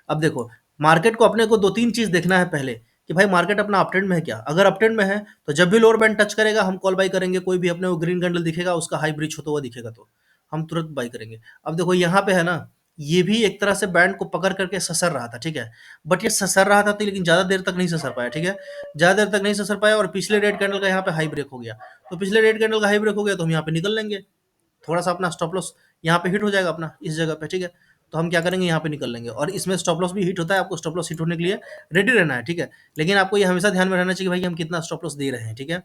Speaker 1: अब देखो, मार्केट को अपने को 2-3 चीज़ देखना है पहले, कि भाई मार्केट अपना अपट्रेंड में है क्या? अगर अपट्रेंड में है, तो जब भी लोअर बैंड टच करेगा हम कॉल बाय करेंगे, कोई भी अपने को ग्रीन कैंडल दिखेगा उसका हाई ब्रीच होता हुआ दिखेगा तो हम तुरंत बाय करेंगे। अब देखो यहाँ पे है ना, ये भी एक तरह से बैंड को पकड़ करके ससर रहा था, ठीक है? बट ये ससर रहा था तो लेकिन ज़्यादा देर तक नहीं ससर पाया, ठीक है? ज़्यादा देर तक नहीं ससर पाया और पिछले रेड कैंडल का यहाँ पे हाई ब्रेक हो गया। तो पिछले रेड कैंडल का हाई ब्रेक हो गया तो हम यहाँ पे निकल लेंगे, थोड़ा सा अपना स्टॉप लॉस यहाँ पे हिट हो जाएगा अपना इस जगह पे, ठीक है। तो हम क्या करेंगे, यहाँ पे निकल लेंगे, और इसमें स्टॉप लॉस भी हिट होता है, आपको स्टॉप लॉस हिट होने के लिए रेडी रहना है, ठीक है। लेकिन आपको ये हमेशा ध्यान में रहना चाहिए भाई कि हम कितना स्टॉप लॉस दे रहे हैं, ठीक है।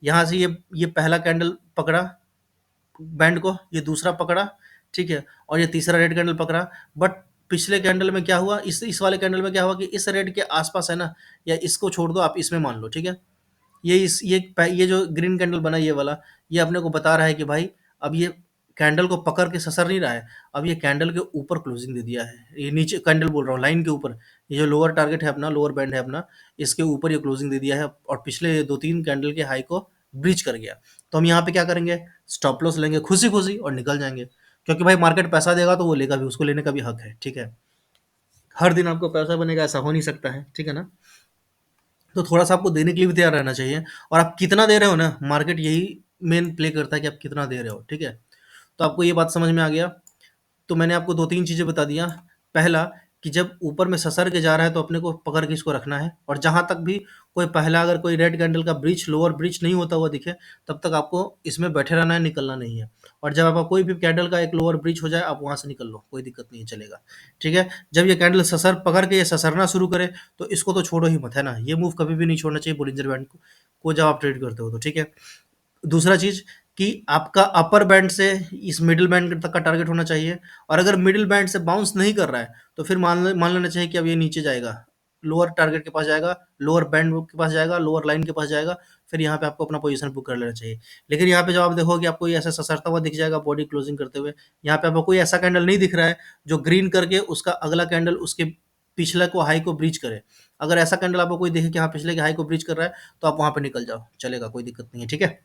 Speaker 1: यहाँ से ये पहला कैंडल पकड़ा बैंड को, ये दूसरा पकड़ा, ठीक है, और ये तीसरा रेड कैंडल पकड़ा। बट पिछले कैंडल में क्या हुआ, इस वाले कैंडल में क्या हुआ कि इस रेड के आसपास है ना, या इसको छोड़ दो, आप इसमें मान लो, ठीक है। ये जो ग्रीन कैंडल बना ये वाला, ये अपने को बता रहा है कि भाई अब ये कैंडल को पकड़ के ससर नहीं रहा है, अब ये कैंडल के ऊपर क्लोजिंग दे दिया है, ये नीचे कैंडल बोल रहा हूँ, लाइन के ऊपर, ये जो लोअर टारगेट है अपना, लोअर बैंड है अपना, इसके ऊपर ये क्लोजिंग दे दिया है, और पिछले 2-3 कैंडल के हाई को ब्रीच कर गया। तो हम यहाँ पे क्या करेंगे, स्टॉप लॉस लेंगे खुशी-खुशी और निकल जाएँगे। क्योंकि भाई मार्केट पैसा देगा तो वो लेगा भी, उसको लेने का भी हक है, ठीक है। हर दिन आपको पैसा बनेगा ऐसा हो नहीं सकता है, ठीक है ना? तो थोड़ा-सा आपको देने के लिए भी तैयार रहना चाहिए, और आप कितना दे रहे हो ना, मार्केट यही मेन प्ले करता है कि आप कितना दे रहे हो, ठीक है? तो आपको ये बात समझ में आ गया। तो मैंने आपको 2-3 चीज़ें बता दिया। पहला, कि जब ऊपर में ससर के जा रहा है तो अपने को पकड़ के इसको रखना है, और जहाँ तक भी कोई पहला अगर कोई रेड कैंडल का ब्रीच, लोअर ब्रीच नहीं होता हुआ दिखे, तब तक आपको इसमें बैठे रहना है, निकलना नहीं है। और जब आपका कोई भी कैंडल का एक लोअर ब्रीच हो जाए, आप वहाँ से निकल लो, कोई दिक्कत नहीं है, चलेगा, ठीक है। जब ये कैंडल ससर पकड़ के ये ससरना शुरू करे, तो इसको तो छोड़ो ही मत, है ना? ये मूव कभी भी नहीं छोड़ना चाहिए बोलिंजर बैंड को जब आप ट्रेड करते हो तो, ठीक है। दूसरा चीज़ कि आपका अपर बैंड से इस मिडल बैंड तक का टारगेट होना चाहिए, और अगर मिडल बैंड से बाउंस नहीं कर रहा है तो फिर मान लेना चाहिए कि अब ये नीचे जाएगा, लोअर टारगेट के पास जाएगा, लोअर बैंड के पास जाएगा, लोअर लाइन के पास जाएगा, फिर यहाँ पे आपको अपना पोजीशन बुक कर लेना चाहिए। लेकिन यहाँ पे जब आप देखोगे आपको ये ऐसा ससरता हुआ दिख जाएगा बॉडी क्लोजिंग करते हुए, यहाँ पे आपको कोई ऐसा कैंडल नहीं दिख रहा है जो ग्रीन करके उसका अगला कैंडल उसके पिछले को हाई को ब्रीच करे। अगर ऐसा कैंडल आपको कोई दिखे कि हाँ पिछले के हाई को ब्रीच कर रहा है, तो आप वहाँ पे निकल जाओ, चलेगा, कोई दिक्कत नहीं है, ठीक है।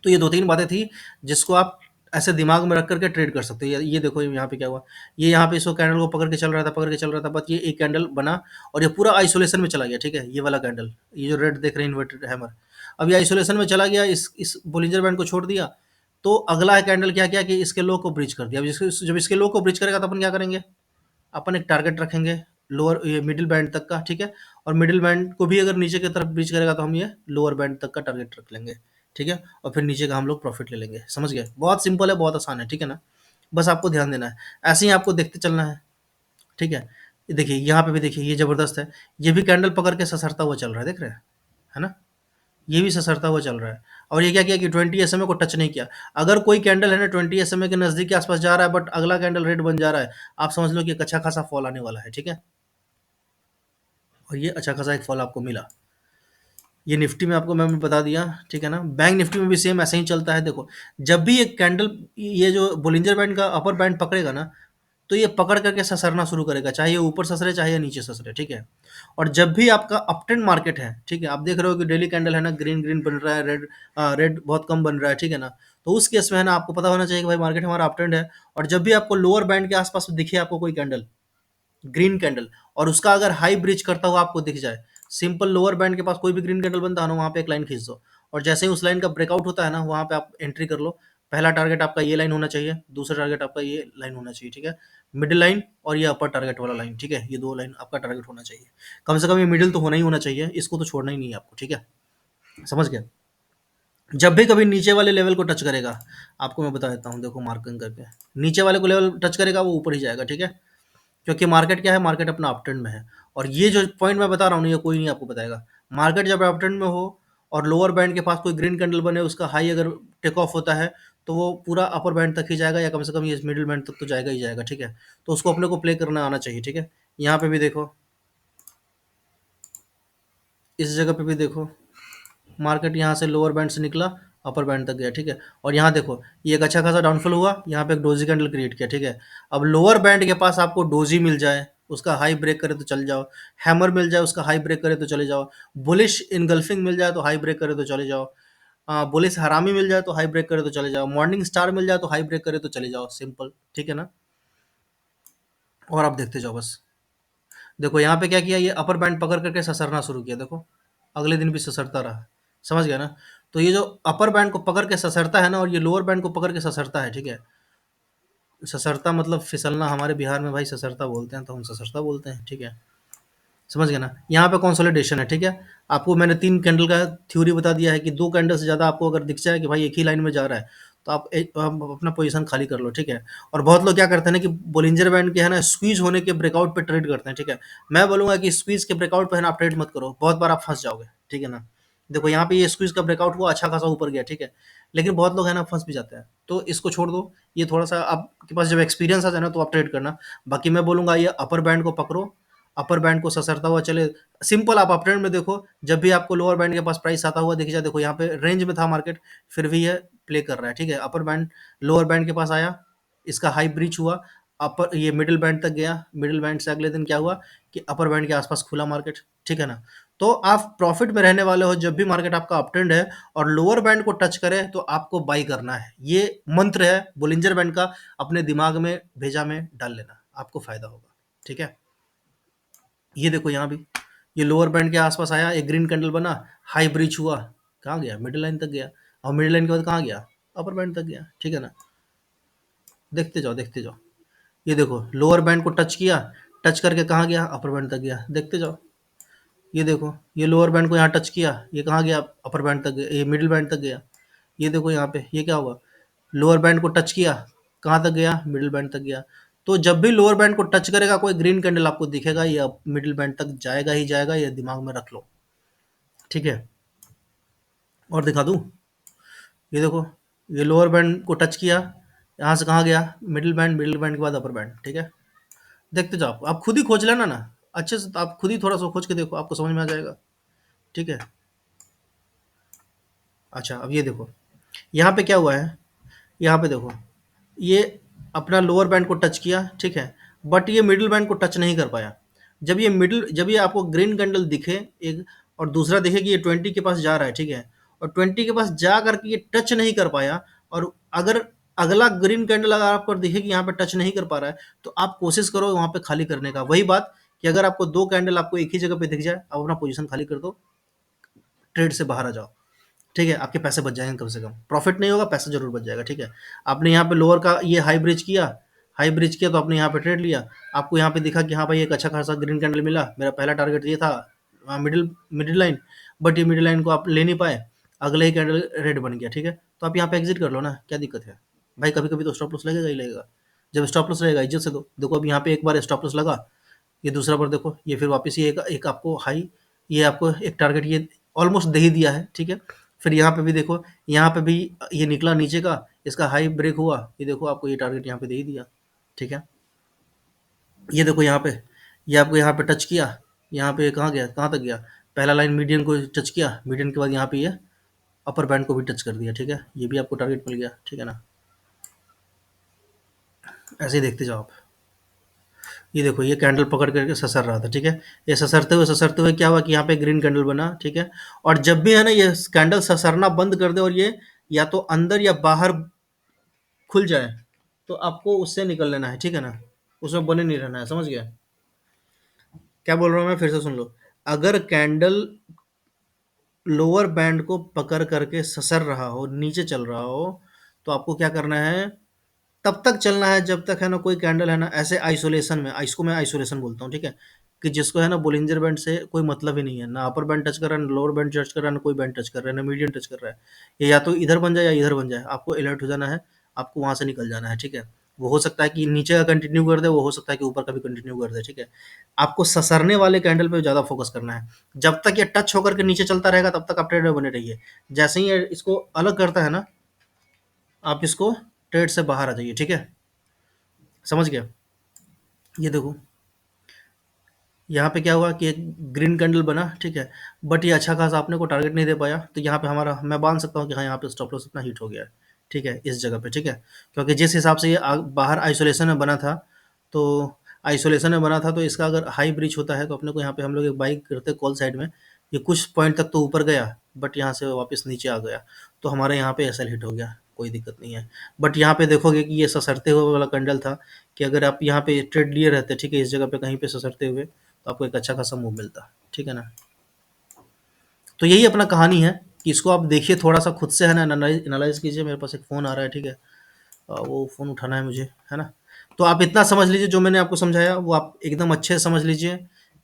Speaker 1: तो ये 2-3 बातें थी जिसको आप ऐसे दिमाग में रख कर के ट्रेड कर सकते हो। ये देखो यहाँ पे क्या हुआ, ये यहाँ पे इसको कैंडल को पकड़ के चल रहा था, बट ये एक कैंडल बना और ये पूरा आइसोलेशन में चला गया, ठीक है, ये वाला कैंडल, ये जो रेड देख रहे हैं इन्वर्टेड हैमर, अब ये आइसोलेशन में चला गया, इस बोलिंजर बैंड को छोड़ दिया। तो अगला कैंडल क्या किया कि इसके लो को ब्रीच कर दिया। अब जब इसके लो को ब्रीच करेगा तो अपन क्या करेंगे, अपन एक टारगेट रखेंगे लोअर ये मिडिल बैंड तक का, ठीक है। और मिडिल बैंड को भी अगर नीचे की तरफ ब्रीच करेगा तो हम ये लोअर बैंड तक का टारगेट रख लेंगे, ठीक है। और फिर नीचे का हम लोग प्रॉफिट ले लेंगे, समझ गए? बहुत सिंपल है, बहुत आसान है, ठीक है ना? बस आपको ध्यान देना है, ऐसे ही आपको देखते चलना है, ठीक है। ये देखिए यहाँ पे भी देखिए, ये जबरदस्त है, ये भी कैंडल पकड़ के ससरता हुआ चल रहा है, देख रहे हैं, है ना? ये भी ससरता हुआ चल रहा है, और ये क्या किया कि 20 एसएमए को टच नहीं किया। अगर कोई कैंडल है ना 20 एसएमए के नजदीक के आसपास जा रहा है, बट अगला कैंडल रेड बन जा रहा है, आप समझ लो कि एक अच्छा खासा फॉल आने वाला है, ठीक है। और ये अच्छा खासा एक फॉल आपको मिला। ये निफ्टी में आपको मैंने बता दिया, ठीक है ना? बैंक निफ्टी में भी सेम ऐसे ही चलता है। देखो, जब भी एक कैंडल ये जो बोलिंजर बैंड का अपर बैंड पकड़ेगा ना, तो ये पकड़ करके ससरना शुरू करेगा, चाहे ये ऊपर ससरे चाहे ये नीचे ससरे, ठीक है। और जब भी आपका अपट्रेंड मार्केट है, ठीक है, आप देख रहे हो कि डेली कैंडल है ना, ग्रीन ग्रीन बन रहा है, रेड रेड बहुत कम बन रहा है, ठीक है ना। तो उस केस में है ना, आपको पता होना चाहिए कि भाई मार्केट हमारा अपट्रेंड है। और जब भी आपको लोअर बैंड के आसपास दिखे आपको कोई कैंडल, ग्रीन कैंडल, और उसका अगर हाई ब्रिज करता हुआ आपको दिख जाए, सिंपल लोअर बैंड के पास कोई भी ग्रीन कैंडल बनता है ना, वहाँ पे एक लाइन खींच दो, और जैसे ही उस लाइन का ब्रेकआउट होता है ना, वहाँ पे आप एंट्री कर लो। पहला टारगेट आपका ये लाइन होना चाहिए, दूसरा टारगेट आपका ये लाइन होना चाहिए, ठीक है। मिडिल लाइन और ये अपर टारगेट वाला लाइन, ठीक है, ये दो लाइन आपका टारगेट होना चाहिए। कम से कम ये मिडिल तो होना ही होना चाहिए, इसको तो छोड़ना ही नहीं है आपको, ठीक है। समझ गए? जब भी कभी नीचे वाले लेवल को टच करेगा, आपको मैं बता देता हूँ, देखो मार्किंग करके, नीचे वाले को लेवल टच करेगा वो ऊपर ही जाएगा, ठीक है। क्योंकि मार्केट क्या है, मार्केट अपना अपट्रेंड में है। और ये जो पॉइंट मैं बता रहा हूँ ना, ये कोई नहीं आपको बताएगा। मार्केट जब अपट्रेंड में हो और लोअर बैंड के पास कोई ग्रीन कैंडल बने, उसका हाई अगर टेक ऑफ होता है, तो वो पूरा अपर बैंड तक ही जाएगा, या कम से कम ये मिडिल बैंड तक तो जाएगा ही जाएगा, ठीक है। तो उसको अपने को प्ले करना आना चाहिए, ठीक है। यहाँ पे भी देखो, इस जगह पे भी देखो, मार्केट यहाँ से लोअर बैंड से निकला, अपर बैंड तक गया, ठीक है। और यहाँ देखो, ये एक अच्छा खासा डाउनफॉल हुआ, यहाँ पे एक डोजी कैंडल क्रिएट किया, ठीक है। अब लोअर बैंड के पास आपको डोजी मिल जाए, उसका हाई ब्रेक करे तो चल जाओ, हैमर मिल जाए उसका हाई ब्रेक करे तो चले जाओ, बुलिश इनगल्फिंग मिल जाए तो हाई ब्रेक करे तो चले जाओ, बुलिश हरामी मिल जाए तो हाई ब्रेक करे तो चले जाओ, मॉर्निंग स्टार मिल जाए तो हाई ब्रेक करे तो चले जाओ, सिंपल, ठीक है ना। और आप देखते जाओ बस। देखो यहाँ पे क्या किया, ये अपर बैंड पकड़ करके ससरना शुरू किया, देखो अगले दिन भी ससरता रहा, समझ गया ना। तो ये जो अपर बैंड को पकड़ के ससरता है ना, और ये लोअर बैंड को पकड़ के ससरता है, ठीक है। ससरता मतलब फिसलना, हमारे बिहार में भाई ससरता बोलते हैं, तो हम ससरता बोलते हैं, ठीक है। समझ गया ना। यहाँ पे कंसोलिडेशन है, ठीक है। आपको मैंने 3 कैंडल का थ्योरी बता दिया है कि 2 कैंडल से ज़्यादा आपको अगर दिख जाए कि भाई एक ही लाइन में जा रहा है, तो आप अपना पोजीशन खाली कर लो, ठीक है। और बहुत लोग क्या करते हैं ना कि बोलिंजर बैंड के है ना स्क्वीज होने के ब्रेकआउट पे ट्रेड करते हैं, ठीक है। मैं बोलूंगा कि स्क्वीज के ब्रेकआउट पे है ना आप ट्रेड मत करो, बहुत बार आप फंस जाओगे, ठीक है ना। देखो यहाँ पे ये स्क्वीज का ब्रेकआउट हुआ, अच्छा खासा ऊपर गया, ठीक है। लेकिन बहुत लोग है ना फंस भी जाते हैं, तो इसको छोड़ दो। ये थोड़ा सा आपके पास जब एक्सपीरियंस आ जाए ना तो आप ट्रेड करना। बाकी मैं बोलूंगा ये अपर बैंड को पकड़ो, अपर बैंड को ससरता हुआ चले। सिंपल आप अप ट्रेंड में देखो, जब भी आपको लोअर बैंड के पास प्राइस आता हुआ दिख जाए, देखो यहाँ पे रेंज में था मार्केट, फिर भी ये प्ले कर रहा है, ठीक है। अपर बैंड लोअर बैंड के पास आया, इसका हाई ब्रीच हुआ, अपर ये मिडिल बैंड तक गया, मिडिल बैंड से अगले दिन क्या हुआ कि अपर बैंड के आसपास खुला मार्केट, ठीक है ना। तो आप प्रॉफिट में रहने वाले हो जब भी मार्केट आपका अप ट्रेंड है और लोअर बैंड को टच करे तो आपको बाई करना है। ये मंत्र है बोलिंजर बैंड का, अपने दिमाग में भेजा में डाल लेना, आपको फायदा होगा, ठीक है। ये देखो यहाँ भी ये लोअर बैंड के आसपास आया, एक ग्रीन कैंडल बना, हाई ब्रीच हुआ, कहाँ गया, मिडिल लाइन तक गया, और मिडिल लाइन के बाद कहाँ गया, अपर बैंड तक गया, ठीक है ना। देखते जाओ देखते जाओ, ये देखो लोअर बैंड को टच किया, टच करके कहाँ गया, अपर बैंड तक गया, देखते जाओ। ये देखो ये लोअर बैंड को यहाँ टच किया, ये कहाँ गया, अपर बैंड तक गया, ये मिडिल बैंड तक गया। ये देखो यहाँ पे ये क्या हुआ, लोअर बैंड को टच किया, कहाँ तक गया, मिडिल बैंड तक गया। तो जब भी लोअर बैंड को टच करेगा कोई ग्रीन कैंडल आपको दिखेगा, ये मिडिल बैंड तक जाएगा ही जाएगा, ये दिमाग में रख लो, ठीक है। और दिखा दूँ, ये देखो ये लोअर बैंड को टच किया, यहाँ से कहाँ गया, मिडिल बैंड, मिडिल बैंड के बाद अपर बैंड, ठीक है। देखते जाओ, आप खुद ही खोज लेना ना अच्छे से, आप खुद ही थोड़ा सा खोज के देखो, आपको समझ में आ जाएगा, ठीक है। अच्छा अब ये देखो यहाँ पे क्या हुआ है, यहाँ पे देखो ये अपना लोअर बैंड को टच किया, ठीक है, बट ये मिडिल बैंड को टच नहीं कर पाया। जब ये आपको ग्रीन कैंडल दिखे एक, और दूसरा दिखे कि ये 20 के पास जा रहा है, ठीक है, और 20 के पास जा करके ये टच नहीं कर पाया, और अगर अगला ग्रीन कैंडल अगर आपको दिखे कि यहाँ पे टच नहीं कर पा रहा है, तो आप कोशिश करो वहाँ पे खाली करने का। वही बात कि अगर आपको दो कैंडल आपको एक ही जगह पे दिख जाए, आप अपना पोजीशन खाली कर दो, ट्रेड से बाहर आ जाओ, ठीक है। आपके पैसे बच जाएंगे, कम से कम प्रॉफिट नहीं होगा, पैसा जरूर बच जाएगा, ठीक है। आपने यहाँ पे लोअर का ये हाई ब्रिज किया, हाई ब्रिज किया तो आपने यहाँ पे ट्रेड लिया, आपको यहाँ पे दिखा कि हाँ भाई एक अच्छा खासा ग्रीन कैंडल मिला, मेरा पहला टारगेट ये था मिडिल मिडिल लाइन, बट ये मिडिल लाइन को आप ले नहीं पाए, अगले ही कैंडल रेड बन गया, ठीक है। तो आप यहाँ पे एग्जिट कर लो ना, क्या दिक्कत है भाई, कभी कभी तो स्टॉप लॉस लगेगा ही लगेगा। जब स्टॉप लॉस रहेगा इज्जत से दो, देखो अब यहाँ पे एक बार स्टॉप लॉस लगा, ये दूसरा बार देखो ये फिर वापस ये एक आपको हाई, ये आपको एक टारगेट ये ऑलमोस्ट दे ही दिया है, ठीक है। फिर यहाँ पे भी देखो, यहाँ पे भी ये निकला नीचे का, इसका हाई ब्रेक हुआ, ये देखो आपको ये टारगेट यहाँ पे दे ही दिया, ठीक है। ये देखो यहाँ पे ये आपको यहाँ पे टच किया, यहाँ पे कहाँ गया, कहाँ तक गया, पहला लाइन मीडियन को टच किया, मीडियन के बाद यहाँ पे ये अपर बैंड को भी टच कर दिया, ठीक है, ये भी आपको टारगेट मिल गया, ठीक है ना। ऐसे ही देखते जाओ आप। ये देखो ये कैंडल पकड़ करके ससर रहा था, ठीक है। ये ससरते हुए क्या हुआ कि यहाँ पे ग्रीन कैंडल बना, ठीक है। और जब भी है ना ये कैंडल ससरना बंद कर दे और ये या तो अंदर या बाहर खुल जाए, तो आपको उससे निकल लेना है, ठीक है ना। उसमें बने नहीं रहना है, समझ गया क्या बोल रहा हूँ मैं, फिर से सुन लो। अगर कैंडल लोअर बैंड को पकड़ करके ससर रहा हो, नीचे चल रहा हो, तो आपको क्या करना है, तब तक चलना है जब तक है ना कोई कैंडल है ना ऐसे आइसोलेशन में, इसको मैं आइसोलेशन बोलता हूँ, ठीक है। कि जिसको है ना बोलिंजर बैंड से कोई मतलब ही नहीं है, ना अपर बैंड टच कर रहा है, ना लोअर बैंड टच कर रहा है, ना कोई बैंड टच कर रहा है, ना मीडियम टच कर रहा है। ये या तो इधर बन जाए या इधर बन जाए, आपको अलर्ट हो जाना है, आपको वहां से निकल जाना है, ठीक है। वो हो सकता है कि नीचे का कंटिन्यू कर दे, वो हो सकता है कि ऊपर का भी कंटिन्यू कर दे, ठीक है। आपको ससरने वाले कैंडल पे ज्यादा फोकस करना है। जब तक ये टच होकर के नीचे चलता रहेगा तब तक आप ट्रेड में बने रहिए। जैसे ही ये इसको अलग करता है ना, आप इसको ट्रेड से बाहर आ जाइए, ठीक है। समझ गया। ये देखो यहाँ पे क्या हुआ कि एक ग्रीन कैंडल बना, ठीक है, बट ये अच्छा खासा अपने को टारगेट नहीं दे पाया, तो यहाँ पे हमारा मैं मान सकता हूँ कि हाँ यहाँ पे स्टॉप लॉस इतना हिट हो गया है, ठीक है, इस जगह पे, ठीक है। क्योंकि जिस हिसाब से ये बाहर आइसोलेशन में बना था, तो आइसोलेशन में बना था, तो इसका अगर हाई ब्रीच होता है तो अपने को यहाँ पे हम लोग एक बाई करते कॉल साइड में, ये कुछ पॉइंट तक तो ऊपर गया, बट यहाँ से वापस नीचे आ गया, तो हमारे यहाँ पे एसएल हिट हो गया, कोई दिक्कत नहीं है। बट यहाँ पे देखोगे कि ये ससरते हुए वाला कैंडल था, कि अगर आप यहाँ पे ट्रेड लिए रहते, ठीक है, इस जगह पे कहीं पे ससरते हुए, तो आपको एक अच्छा खासा मूव मिलता, ठीक है ना। तो यही अपना कहानी है कि इसको आप देखिए थोड़ा सा खुद से है ना एनालाइज कीजिए। मेरे पास एक फ़ोन आ रहा है, ठीक है, वो फ़ोन उठाना है मुझे, है ना। तो आप इतना समझ लीजिए, जो मैंने आपको समझाया वो आप एकदम अच्छे से समझ लीजिए,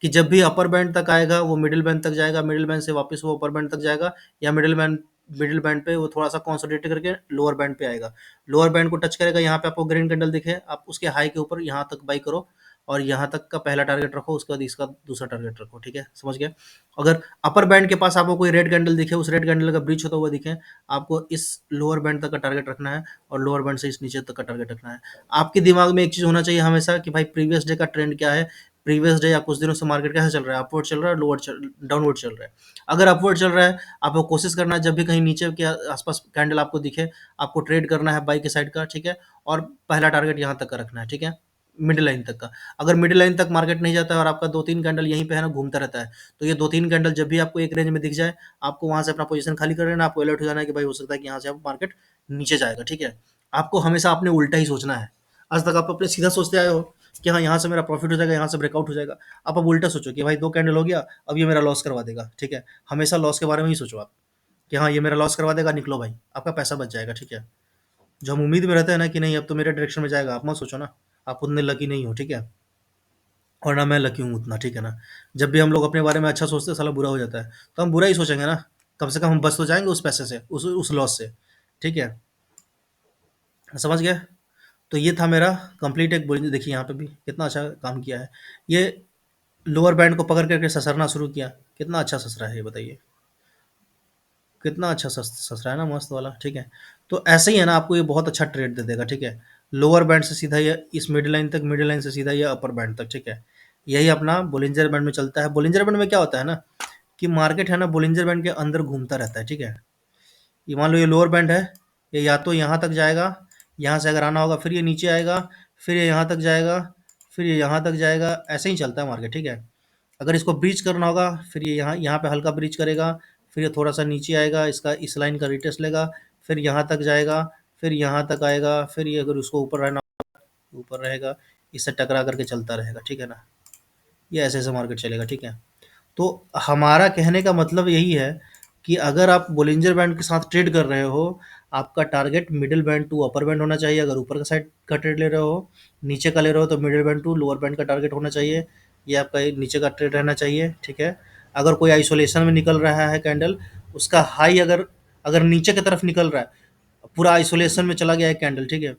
Speaker 1: कि जब भी अपर बैंड तक आएगा वो मिडिल बैंड तक जाएगा, मिडिल बैंड से वापस वो अपर बैंड तक जाएगा, या मिडिल बैंड मिडिल बैंड पे वो थोड़ा सा कंसोलिडेट करके लोअर बैंड पे आएगा, लोअर बैंड को टच करेगा, यहाँ पे आपको ग्रीन कैंडल दिखे, आप उसके हाई के ऊपर यहाँ तक बाई करो और यहाँ तक का पहला टारगेट रखो, उसके बाद इसका दूसरा टारगेट रखो, ठीक है, समझ गए। अगर अपर बैंड के पास आपको कोई रेड कैंडल दिखे, उस रेड कैंडल का ब्रीच होता हुआ दिखे, आपको इस लोअर बैंड तक का टारगेट रखना है और लोअर बैंड से इस नीचे तक का टारगेट रखना है। आपके दिमाग में एक चीज़ होना चाहिए हमेशा कि भाई प्रीवियस डे का ट्रेंड क्या है, प्रीवियस डे या कुछ दिनों से मार्केट कैसे चल रहा है, अपवर्ड चल रहा है, लोअर डाउनवर्ड चल रहा है। अगर अपवर्ड चल रहा है, आपको कोशिश करना है जब भी कहीं नीचे के आसपास कैंडल आपको दिखे, आपको ट्रेड करना है बाई के साइड का, ठीक है, और पहला टारगेट यहाँ तक का रखना है, ठीक है, मिडिल लाइन तक का। अगर मिडिल लाइन तक मार्केट नहीं जाता है और आपका 2-3 कैंडल यहीं पे है ना घूमता रहता है, तो ये 2-3 कैंडल जब भी आपको एक रेंज में दिख जाए, आपको वहाँ से अपना पोजीशन खाली कर लेना, आपको अलर्ट हो जाना है कि भाई हो सकता है कि यहाँ से आप मार्केट नीचे जाएगा, ठीक है। आपको हमेशा अपने उल्टा ही सोचना है। आज तक आप अपने सीधा सोचते आए हो कि हाँ, यहाँ से मेरा प्रॉफिट हो जाएगा, यहाँ से ब्रेकआउट हो जाएगा। आप अब उल्टा सोचो कि भाई 2 कैंडल हो गया, अब ये मेरा लॉस करवा देगा, ठीक है। हमेशा लॉस के बारे में ही सोचो आप कि हाँ, ये मेरा लॉस करवा देगा, निकलो भाई, आपका पैसा बच जाएगा, ठीक है। जो हम उम्मीद में रहते हैं ना कि नहीं अब तो मेरे डायरेक्शन में जाएगा, आप मत सोचो ना, आप उतने लकी नहीं हो, ठीक है। और ना मैं लकी हूँ उतना, ठीक है ना। जब भी हम लोग अपने बारे में अच्छा सोचते हैं साला बुरा हो जाता है, तो हम बुरा ही सोचेंगे ना, कम से कम हम बच तो जाएंगे उस पैसे से, उस लॉस से, ठीक है, समझ गए। तो ये था मेरा कंप्लीट एक बोलिए, देखिए यहाँ पे भी कितना अच्छा काम किया है ये, लोअर बैंड को पकड़ करके ससरना शुरू किया, कितना अच्छा ससरा है ये बताइए, कितना अच्छा ससरा है ना, मस्त वाला, ठीक है। तो ऐसे ही है ना, आपको ये बहुत अच्छा ट्रेड दे देगा, ठीक है। लोअर बैंड से सीधा ये इस मिडिल लाइन तक, मिडिल लाइन से सीधा ये अपर बैंड तक, ठीक है। यही अपना बोलिंजर बैंड में चलता है। बोलिंजर बैंड में क्या होता है ना कि मार्केट है ना बोलिंजर बैंड के अंदर घूमता रहता है, ठीक है। ये मान लो ये लोअर बैंड है, ये या तो यहाँ तक जाएगा, यहाँ से अगर आना होगा फिर ये नीचे आएगा, फिर ये यहाँ तक जाएगा, फिर ये यहाँ तक जाएगा, ऐसे ही चलता है मार्केट, ठीक है। अगर इसको ब्रीच करना होगा, फिर ये यहाँ यहाँ पे हल्का ब्रीच करेगा, फिर ये थोड़ा सा नीचे आएगा, इसका इस लाइन का रिटेस्ट लेगा, फिर यहाँ तक जाएगा, फिर यहाँ तक आएगा, फिर ये अगर उसको ऊपर रहना, ऊपर रहेगा, इससे टकरा करके चलता रहेगा, ठीक है ना। ये ऐसे ऐसे मार्केट चलेगा, ठीक है। तो हमारा कहने का मतलब यही है कि अगर आप बोलिंजर बैंड के साथ ट्रेड कर रहे हो, आपका target middle band to upper band होना चाहिए। अगर ऊपर का साइड का ट्रेड ले रहे हो, नीचे का ले रहे हो, तो middle band to lower band का टारगेट होना चाहिए। ये आपका नीचे का ट्रेड रहना चाहिए, ठीक है। अगर कोई आइसोलेशन में निकल रहा है कैंडल, उसका हाई अगर अगर नीचे की तरफ निकल रहा है, पूरा आइसोलेशन में चला गया है कैंडल, ठीक है,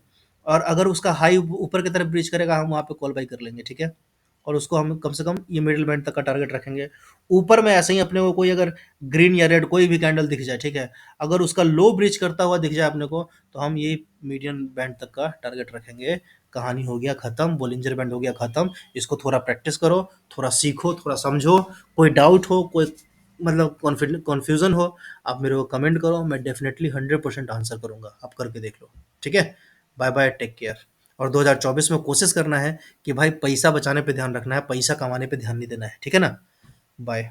Speaker 1: और अगर उसका हाई ऊपर की तरफ ब्रीच करेगा, हम वहाँ पे कॉल बाई कर लेंगे, ठीक है। और उसको हम कम से कम ये मिडिल बैंड तक का टारगेट रखेंगे। ऊपर में ऐसे ही अपने को कोई अगर ग्रीन या रेड कोई भी कैंडल दिख जाए, ठीक है, अगर उसका लो ब्रीच करता हुआ दिख जाए अपने को, तो हम ये मीडियम बैंड तक का टारगेट रखेंगे। कहानी हो गया खत्म, बोलिंजर बैंड हो गया खत्म। इसको थोड़ा प्रैक्टिस करो, थोड़ा सीखो, थोड़ा समझो। कोई डाउट हो, कोई मतलब कॉन्फ्यूजन हो, आप मेरे को कमेंट करो, मैं डेफिनेटली 100% आंसर करूंगा, आप करके देख लो, ठीक है। Bye bye, take care. और 2024 में कोशिश करना है कि भाई पैसा बचाने पे ध्यान रखना है, पैसा कमाने पे ध्यान नहीं देना है, ठीक है ना। बाय।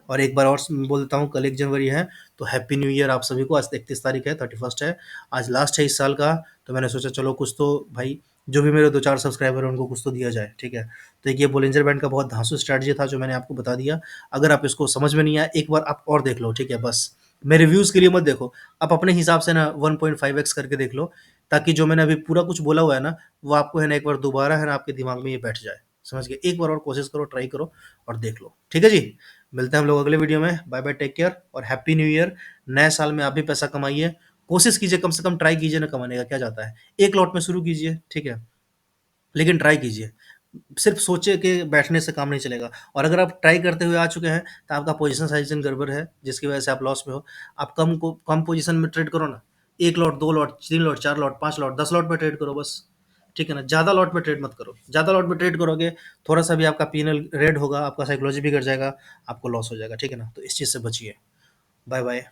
Speaker 1: और एक बार और बोल देता हूँ, कल 1 जनवरी है, तो हैप्पी न्यू ईयर आप सभी को। आज 31 तारीख है, 31st है, आज लास्ट है इस साल का। तो मैंने सोचा चलो कुछ तो भाई, जो भी मेरे 2-4 सब्सक्राइबर हैं उनको कुछ तो दिया जाए, ठीक है। तो एक ये बोलिंजर बैंड का बहुत धांसू स्ट्रैटेजी था जो मैंने आपको बता दिया। अगर आप इसको समझ में नहीं आया, एक बार आप और देख लो, ठीक है, बस। मैं रिव्यूज़ के लिए मत देखो, आप अपने हिसाब से ना 1.5x करके देख लो, ताकि जो मैंने अभी पूरा कुछ बोला हुआ है ना, वो आपको है ना एक बार दोबारा है ना आपके दिमाग में ये बैठ जाए, समझ गए। एक बार और कोशिश करो, ट्राई करो और देख लो, ठीक है जी। मिलते हैं हम लोग अगले वीडियो में। बाय बाय, टेक केयर और हैप्पी न्यू ईयर। नए साल में आप भी पैसा कमाइए, कोशिश कीजिए, कम से कम ट्राई कीजिए ना कमाने का, क्या जाता है। एक लॉट में शुरू कीजिए, ठीक है, लेकिन ट्राई कीजिए। सिर्फ सोचे कि बैठने से काम नहीं चलेगा। और अगर आप ट्राई करते हुए आ चुके हैं, तो आपका पोजीशन साइज़ गड़बड़ है, जिसकी वजह से आप लॉस में हो। आप कम पोजीशन में ट्रेड करो ना, 1 lot, 2 lot, 3 lot, 4 lot, 5 lot, 10 lot में ट्रेड करो बस, ठीक है ना। ज़्यादा लॉट में ट्रेड मत करो। ज़्यादा लॉट में ट्रेड करोगे, थोड़ा-सा भी आपका पी&एल रेड होगा, आपका साइकोलॉजी बिगड़ जाएगा, आपको लॉस हो जाएगा, ठीक है ना। तो इस चीज़ से बचिए। Bye bye.